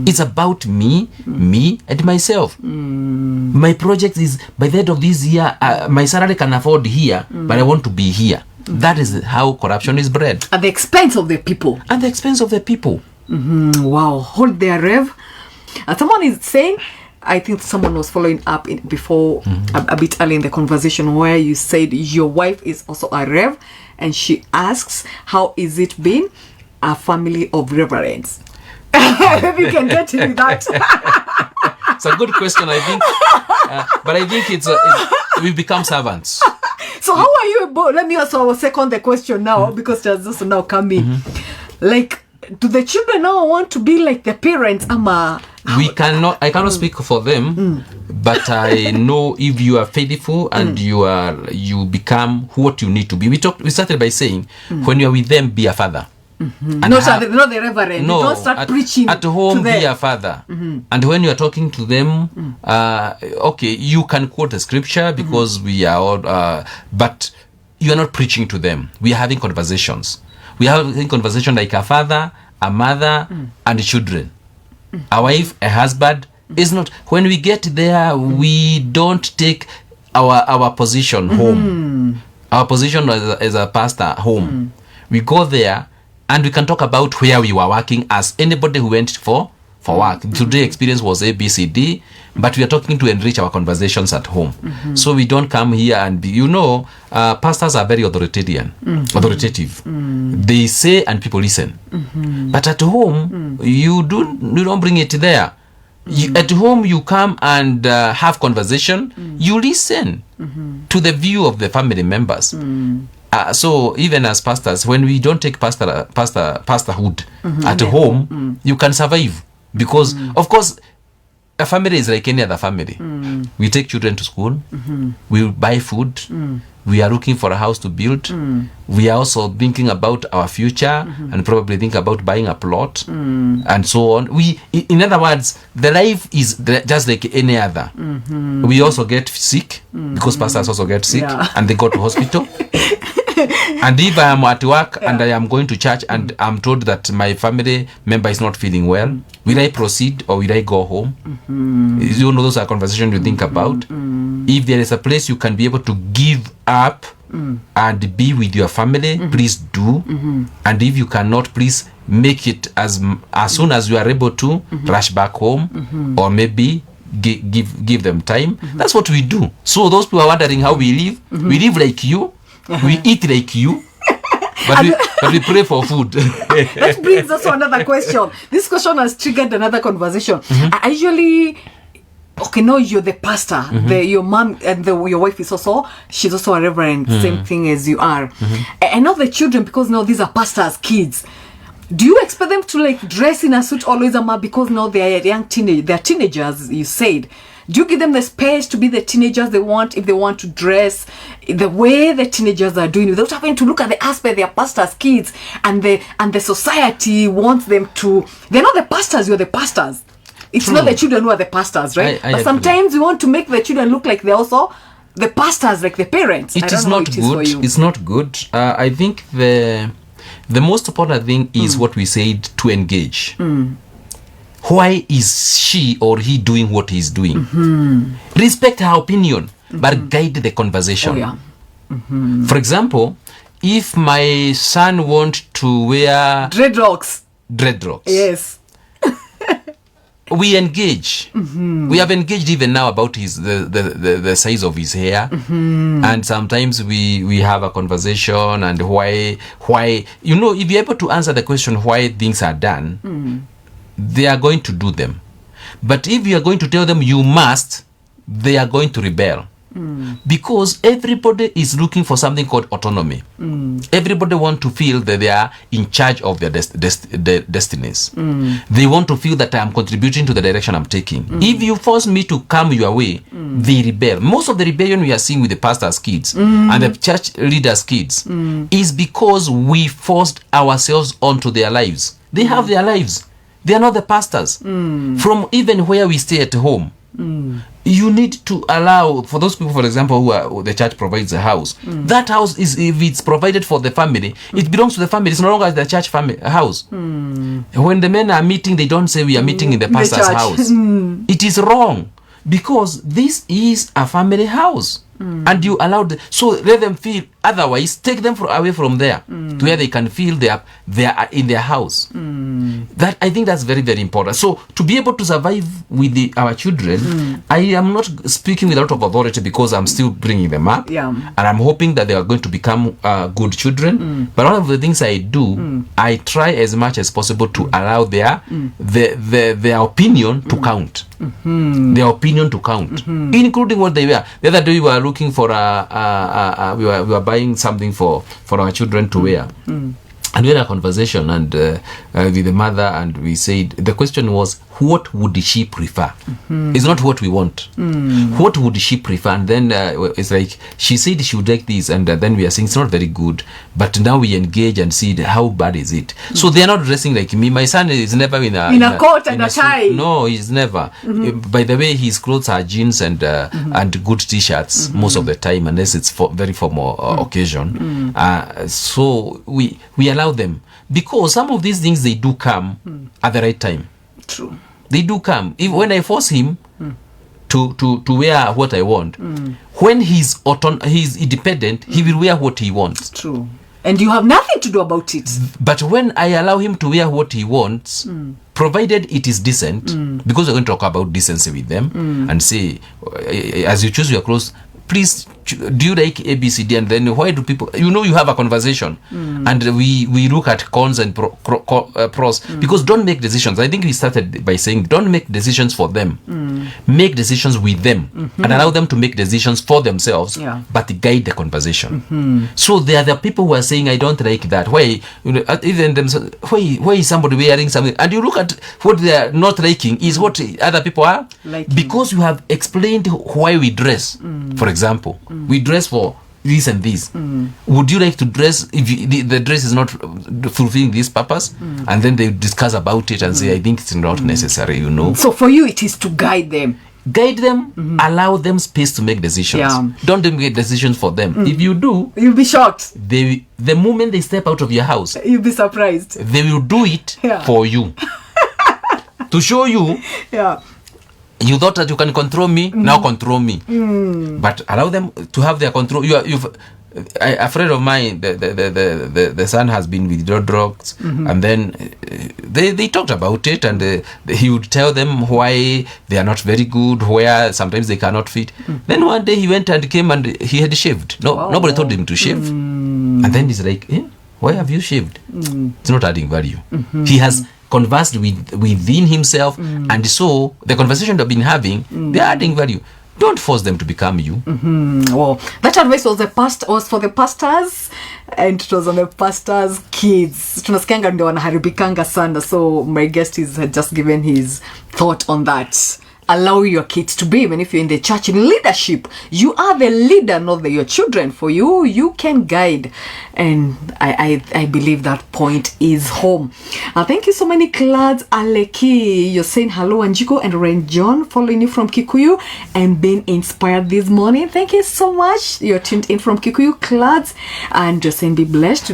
Speaker 2: It's about me, and myself. My project is, by the end of this year, my salary can afford here, but I want to be here. That is how corruption is bred.
Speaker 1: At the expense of the people.
Speaker 2: At the expense of the people.
Speaker 1: Wow. Hold there, Rev. Someone is saying, I think someone was following up before a bit early in the conversation, where you said your wife is also a Rev, and she asks, how is it been a family of reverends? Maybe you can get into that.
Speaker 2: It's a good question, I think. But I think we become servants.
Speaker 1: So how are you able, let me also second the question now, because there's also now coming. Like, do the children now want to be like the parents? I cannot speak for them, but I know if you are faithful and you become what you need to be. We started by saying, when you are with them, be a father. And not the reverend. No, don't start preaching
Speaker 2: at home. Be a father, and when you are talking to them, okay, you can quote a scripture because we are all, but you are not preaching to them. We are having conversations. We are having conversation like a father, a mother, and children. A wife, a husband. Is not, when we get there, we don't take our position home. Our position as a pastor home. We go there and we can talk about where we were working as anybody who went for work. Today experience was A, B, C, D, but we are talking to enrich our conversations at home. So we don't come here and pastors are very authoritative. They say and people listen. But at home, you don't bring it there. At home, you come and have conversation. You listen to the view of the family members. So even as pastors, when we don't take pastorhood at home, you can survive. Because, of course, a family is like any other family. We take children to school. We buy food. We are looking for a house to build. We are also thinking about our future and probably think about buying a plot and so on. In other words, the life is just like any other. We also get sick because pastors also get sick and they go to hospital. And if I am at work and I am going to church and I'm told that my family member is not feeling well, will I proceed or will I go home? Those are conversations you think about. If there is a place you can be able to give up and be with your family, please do. And if you cannot, please make it as soon as you are able to rush back home, or maybe give them time. That's what we do. So those people are wondering how we live. We live like you. We eat like you, but we pray for food.
Speaker 1: That brings us to another question. This question has triggered another conversation. I usually okay, no, you're the pastor, your mom and your wife is also, she's also a reverend, same thing as you are. And now the children, because now these are pastors' kids, do you expect them to like dress in a suit always, because now they're they're teenagers, you said? Do you give them the space to be the teenagers they want, if they want to dress the way the teenagers are doing, without having to look at the aspect they're pastors' kids, and the society wants them to, they're not the pastors, you're the pastors. It's
Speaker 2: True.
Speaker 1: not the children who are the pastors, right?
Speaker 2: I
Speaker 1: but sometimes we want to make the children look like they're also the pastors, like the parents.
Speaker 2: It is not good. It's not good. I think the most important thing is what we said, to engage. Why is she or he doing what he's doing? Respect her opinion, but guide the conversation.
Speaker 1: Oh, yeah.
Speaker 2: For example, if my son wants to wear
Speaker 1: dreadlocks,
Speaker 2: yes, we engage. We have engaged even now about the size of his hair, and sometimes we have a conversation, and why if you're able to answer the question why things are done, they are going to do them. But if you are going to tell them you must, they are going to rebel. Because everybody is looking for something called autonomy. Everybody want to feel that they are in charge of their destinies. They want to feel that I am contributing to the direction I'm taking. If you force me to come your way, they rebel. Most of the rebellion we are seeing with the pastors' kids and the church leaders' kids is because we forced ourselves onto their lives. They have their lives. They are not the pastors. From even where we stay at home, you need to allow, for those people, for example, who the church provides a house. That house is, if it's provided for the family, it belongs to the family. It's no longer the church house. When the men are meeting, they don't say we are meeting in the pastor's house. It is wrong, because this is a family house. And you allow so let them feel. Otherwise, take them away from there to where they can feel they are in their house. That, I think that's very, very important. So to be able to survive with our children, I am not speaking with a lot of authority, because I'm still bringing them up, and I'm hoping that they are going to become good children. But one of the things I do, I try as much as possible to allow their opinion to count. Their opinion to count, including what they wear. The other day we were looking for we were buying something for our children to wear, and we had a conversation and with the mother, and we said the question was, what would she prefer? It's not what we want. What would she prefer? And then it's like she said she would like this, and then we are saying it's not very good, but now we engage and see how bad is it. So they are not dressing like me. My son is never in a
Speaker 1: coat and a tie.
Speaker 2: No, he's never. By the way, his clothes are jeans and good t-shirts most of the time, unless it's for very formal occasion. So we allow them, because some of these things, they do come at the right time.
Speaker 1: True.
Speaker 2: They do come. When I force him to wear what I want, when he's independent, he will wear what he wants.
Speaker 1: True. And you have nothing to do about it.
Speaker 2: But when I allow him to wear what he wants, provided it is decent, because we're going to talk about decency with them, and say, as you choose your clothes, please, do you like ABCD? And then why do people, you have a conversation, and we look at cons and pros, because don't make decisions. I think we started by saying, don't make decisions for them, make decisions with them, and allow them to make decisions for themselves, but guide the conversation. So there are the people who are saying, I don't like that. Why, even themselves, why is somebody wearing something? And you look at what they are not liking is what other people are liking. Because you have explained why we dress. For example, we dress for this and this. Would you like to dress if the dress is not fulfilling this purpose? And then they discuss about it and say, I think it's not necessary, So for you, it is to guide them. Guide them, allow them space to make decisions. Don't make decisions for them. If you do, you'll be shocked. The moment they step out of your house, you'll be surprised. They will do it for you. To show you. You thought that you can control me, now control me. But allow them to have their control. A friend of mine, the son has been with drugs, and then they talked about it, and he would tell them why they are not very good, where sometimes they cannot fit. Then one day he went and came and he had shaved. Nobody told him to shave. And then he's like, why have you shaved? It's not adding value. He has conversed within himself, and so the conversation they've been having, they're adding value. Don't force them to become you.
Speaker 1: Well, that advice was for the pastors, and it was on the pastors' kids. Tunasikianga ndio wanaharibikanga sana. So my guest had just given his thought on that. Allow your kids to be, even if you're in the church in leadership. You are the leader, not your children. For you can guide. And I believe that point is home. Thank you so many, Clads Aleki. You're saying hello, Anjiko and Ren John, following you from Kikuyu and being inspired this morning. Thank you so much. You're tuned in from Kikuyu, Clads. And you're saying be blessed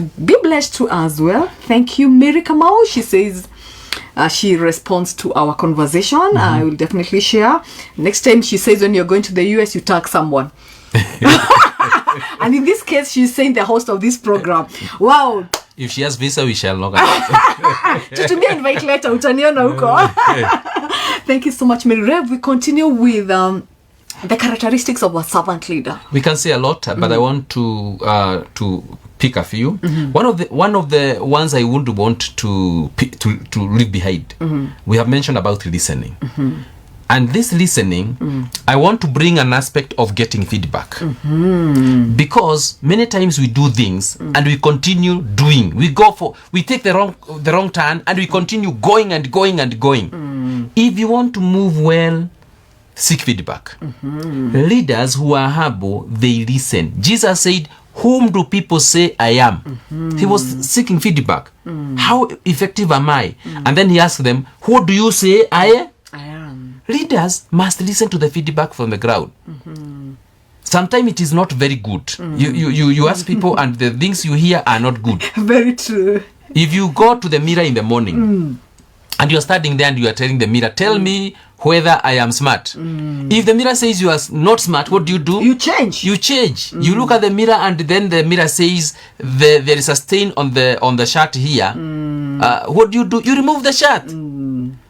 Speaker 1: too as well. Thank you, Mary Kamau. She says, she responds to our conversation. I will definitely share. Next time she says when you're going to the US, you tag someone. And in this case, she's saying the host of this program. Wow.
Speaker 2: If she has visa, we shall log
Speaker 1: To me, invite later. Utaniona huko. Thank you so much, Mary Rev. We continue with the characteristics of a servant leader.
Speaker 2: We can say a lot, but I want to pick a few. One of the ones I would want to leave behind. We have mentioned about listening. And this listening, I want to bring an aspect of getting feedback. Because many times we do things and we continue doing. We take the wrong turn and we continue going and going and going. If you want to move well, seek feedback. Leaders who are humble, they listen. Jesus said, "Whom do people say I am?" He was seeking feedback. How effective am I? And then he asked them, "Who do you say I am?" Leaders must listen to the feedback from the crowd. Sometimes it is not very good. You ask people and the things you hear are not good.
Speaker 1: Very true.
Speaker 2: If you go to the mirror in the morning and you're standing there and you are telling the mirror, "Tell me whether I am smart." If the mirror says you are not smart, what do?
Speaker 1: You change.
Speaker 2: You look at the mirror and then the mirror says there is a stain on the shirt here. What do? You remove the shirt.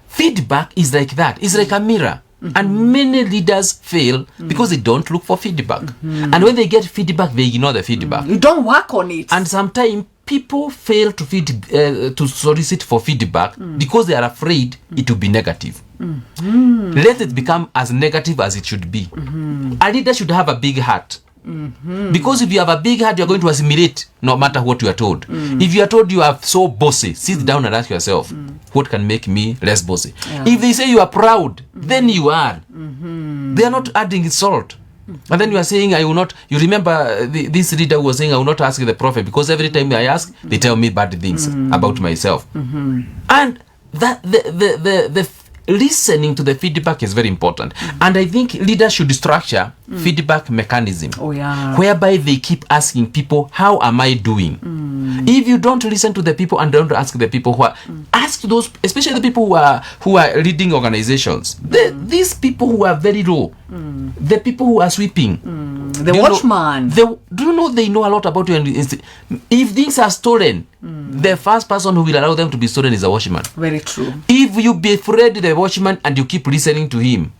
Speaker 2: Feedback is like that. It's like a mirror. And many leaders fail because they don't look for feedback. And when they get feedback, they ignore the feedback.
Speaker 1: You don't work on it.
Speaker 2: And sometimes people fail to solicit for feedback because they are afraid it will be negative. Let it become as negative as it should be. A leader should have a big heart. Because if you have a big heart, you're going to assimilate no matter what you are told. If you are told you are so bossy, sit down and ask yourself, what can make me less bossy? If they say you are proud, then you are. They are not adding salt. And then you are saying, I will not. You remember this leader was saying, I will not ask the prophet because every time I ask, they tell me bad things about myself. And that the listening to the feedback is very important. And I think leaders should structure feedback mechanism whereby they keep asking people, how am I doing? If you don't listen to the people and don't ask the people who are, ask those, especially the people who are leading organizations, these people who are very low, the people who are sweeping,
Speaker 1: the watchman,
Speaker 2: do you know they know a lot about you? If things are stolen, the first person who will allow them to be stolen is a watchman. Very true. If you befriend the watchman and you keep listening to him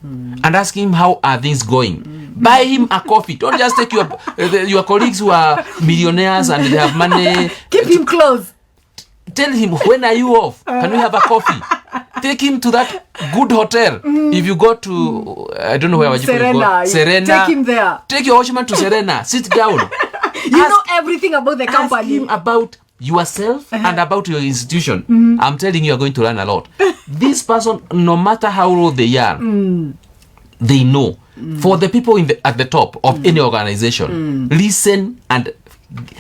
Speaker 2: and ask him how are things going, buy him a coffee. Don't just take your colleagues who are millionaires and they have money. Keep him close. Tell him, when are you off? Can we have a coffee? Take him to that good hotel. If you go to, I don't know where Serena. Take him there. Take your watchman to Serena. Sit down.
Speaker 1: Know everything about the company.
Speaker 2: Ask him about yourself and about your institution. I'm telling you, are going to learn a lot. This person, no matter how low they are, they know. For the people at the top of any organization, listen and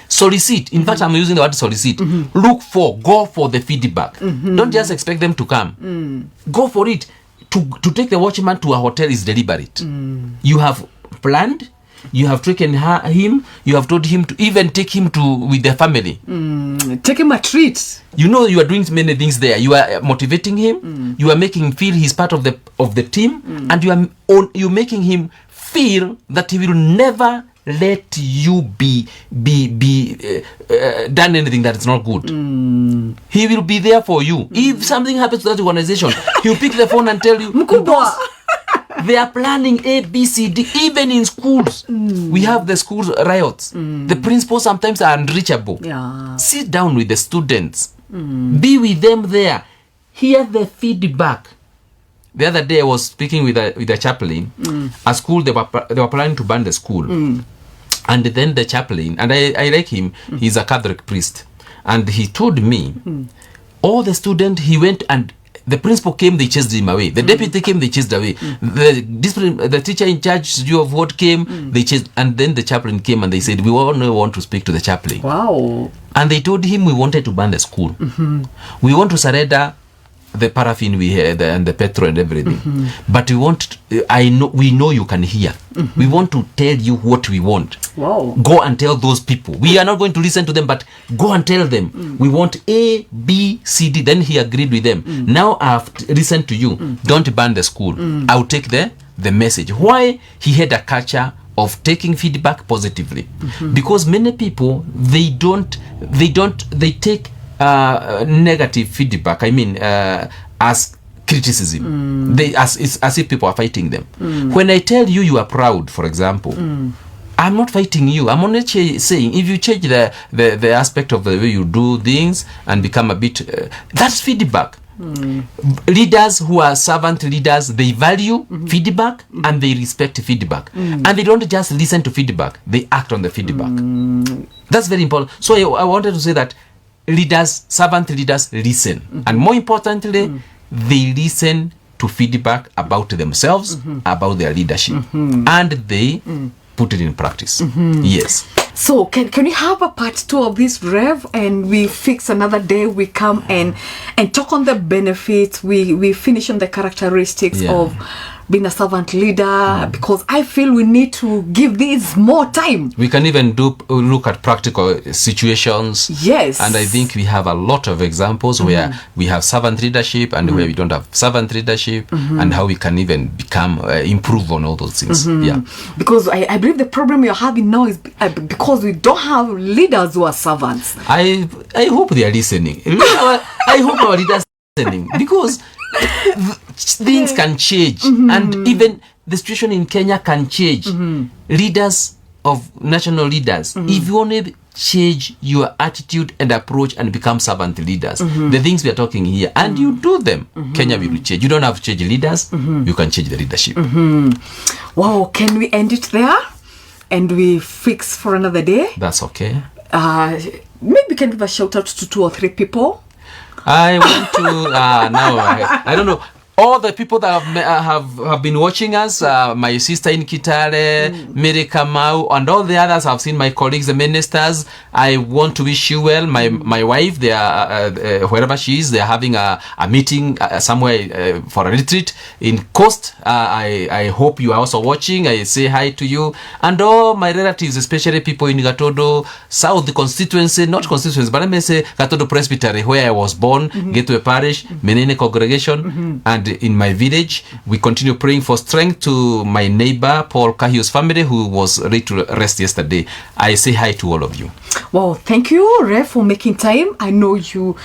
Speaker 2: solicit. In fact, I'm using the word solicit. Go for the feedback. Don't just expect them to come. Go for it. To take the watchman to a hotel is deliberate. You have planned. You have taken him. You have told him to even take him with the family. Take him a treat. You know you are doing many things there. You are motivating him. You are making him feel he's part of the team, and you're making him feel that he will never let you be done anything that is not good. He will be there for you. If something happens to that organization, he'll pick the phone and tell you, boss, they are planning A, B, C, D. Even in schools, we have the schools riots. The principals sometimes are unreachable. Sit down with the students. Be with them there. hear the feedback. The other day I was speaking with a chaplain. A school, they were planning to ban the school. And then the chaplain, and I like him, he's a Catholic priest. And he told me, all the students, he went and the principal came, they chased him away. The deputy came, they chased away. The teacher in charge of what came, they chased. And then the chaplain came and they said, we all want to speak to the chaplain.
Speaker 1: Wow.
Speaker 2: And they told him we wanted to ban the school. We want to surrender the paraffin we had and the petrol and everything. But we know you can hear. We want to tell you what we want.
Speaker 1: Wow.
Speaker 2: Go and tell those people. We are not going to listen to them, but go and tell them. We want A, B, C, D. Then he agreed with them. Now I've listened to you. Don't ban the school. I'll take the message. Why? He had a culture of taking feedback positively. Because many people, they take negative feedback, as criticism. It's as if people are fighting them. When I tell you are proud, for example, I'm not fighting you. I'm only saying if you change the aspect of the way you do things and become a bit, that's feedback. Leaders who are servant leaders, they value feedback and they respect feedback. And they don't just listen to feedback, they act on the feedback. That's very important. So I wanted to say that servant leaders listen. And more importantly, they listen to feedback about themselves, about their leadership. And they put it in practice. Yes.
Speaker 1: So can we have a part 2 of this, Rev, and we fix another day, we come and talk on the benefits, we finish on the characteristics of being a servant leader, because I feel we need to give this more time.
Speaker 2: We can even look at practical situations.
Speaker 1: Yes.
Speaker 2: And I think we have a lot of examples where we have servant leadership and where we don't have servant leadership, and how we can even improve on all those things. Yeah.
Speaker 1: Because I believe the problem you're having now is because we don't have leaders who are servants.
Speaker 2: I hope they are listening. I hope our leaders are listening, because things can change, and even the situation in Kenya can change. Leaders national leaders, if you want to change your attitude and approach and become servant leaders, the things we are talking here, and you do them, Kenya will change. You don't have to change leaders, you can change the leadership.
Speaker 1: Wow, can we end it there and we fix for another day?
Speaker 2: That's okay.
Speaker 1: Maybe we can give a shout out to 2 or 3 people.
Speaker 2: I want to now I don't know, all the people that have been watching us, my sister in Kitale, Mary Kamau, and all the others. I've seen my colleagues, the ministers. I want to wish you well. My wife, they are wherever she is, they are having a meeting somewhere for a retreat in Coast. I hope you are also watching. I say hi to you and all my relatives, especially people in Gatodo South constituency, not constituency, but let me say Gatodo Presbytery, where I was born, Gateway Parish, Menene Congregation, and in my village. We continue praying for strength to my neighbor Paul Kahio's family, who was ready to rest yesterday. I say hi to all of you.
Speaker 1: Well, thank you, Rev, for making time. I know you're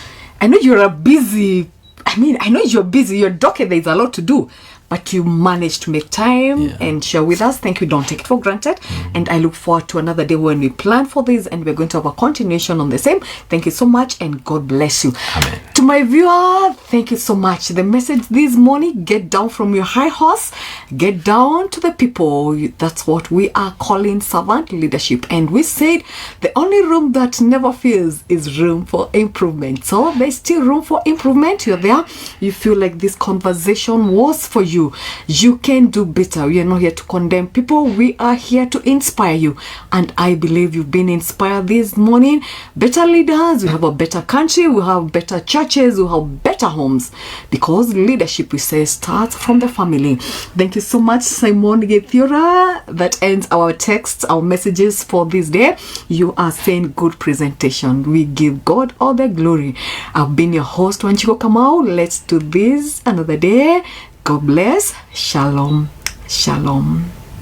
Speaker 1: a busy. I know you're busy. You're doctor. There's a lot to do, but you managed to make time and share with us. Thank you. Don't take it for granted. And I look forward to another day when we plan for this and we're going to have a continuation on the same. Thank you so much and God bless you.
Speaker 2: Amen.
Speaker 1: To my viewer, thank you so much. The message this morning: get down from your high horse, get down to the people. That's what we are calling servant leadership. And we said the only room that never fills is room for improvement. So there's still room for improvement. You're there. You feel like this conversation was for you. You can do better. We are not here to condemn people. We are here to inspire you. And I believe you've been inspired this morning. Better leaders, we have a better country, we have better churches, we have better homes. Because leadership, we say, starts from the family. Thank you so much, Simon Gaturo. That ends our texts, our messages for this day. You are saying good presentation. We give God all the glory. I've been your host, Wanchiko Kamau. Let's do this another day. God bless. Shalom. Shalom.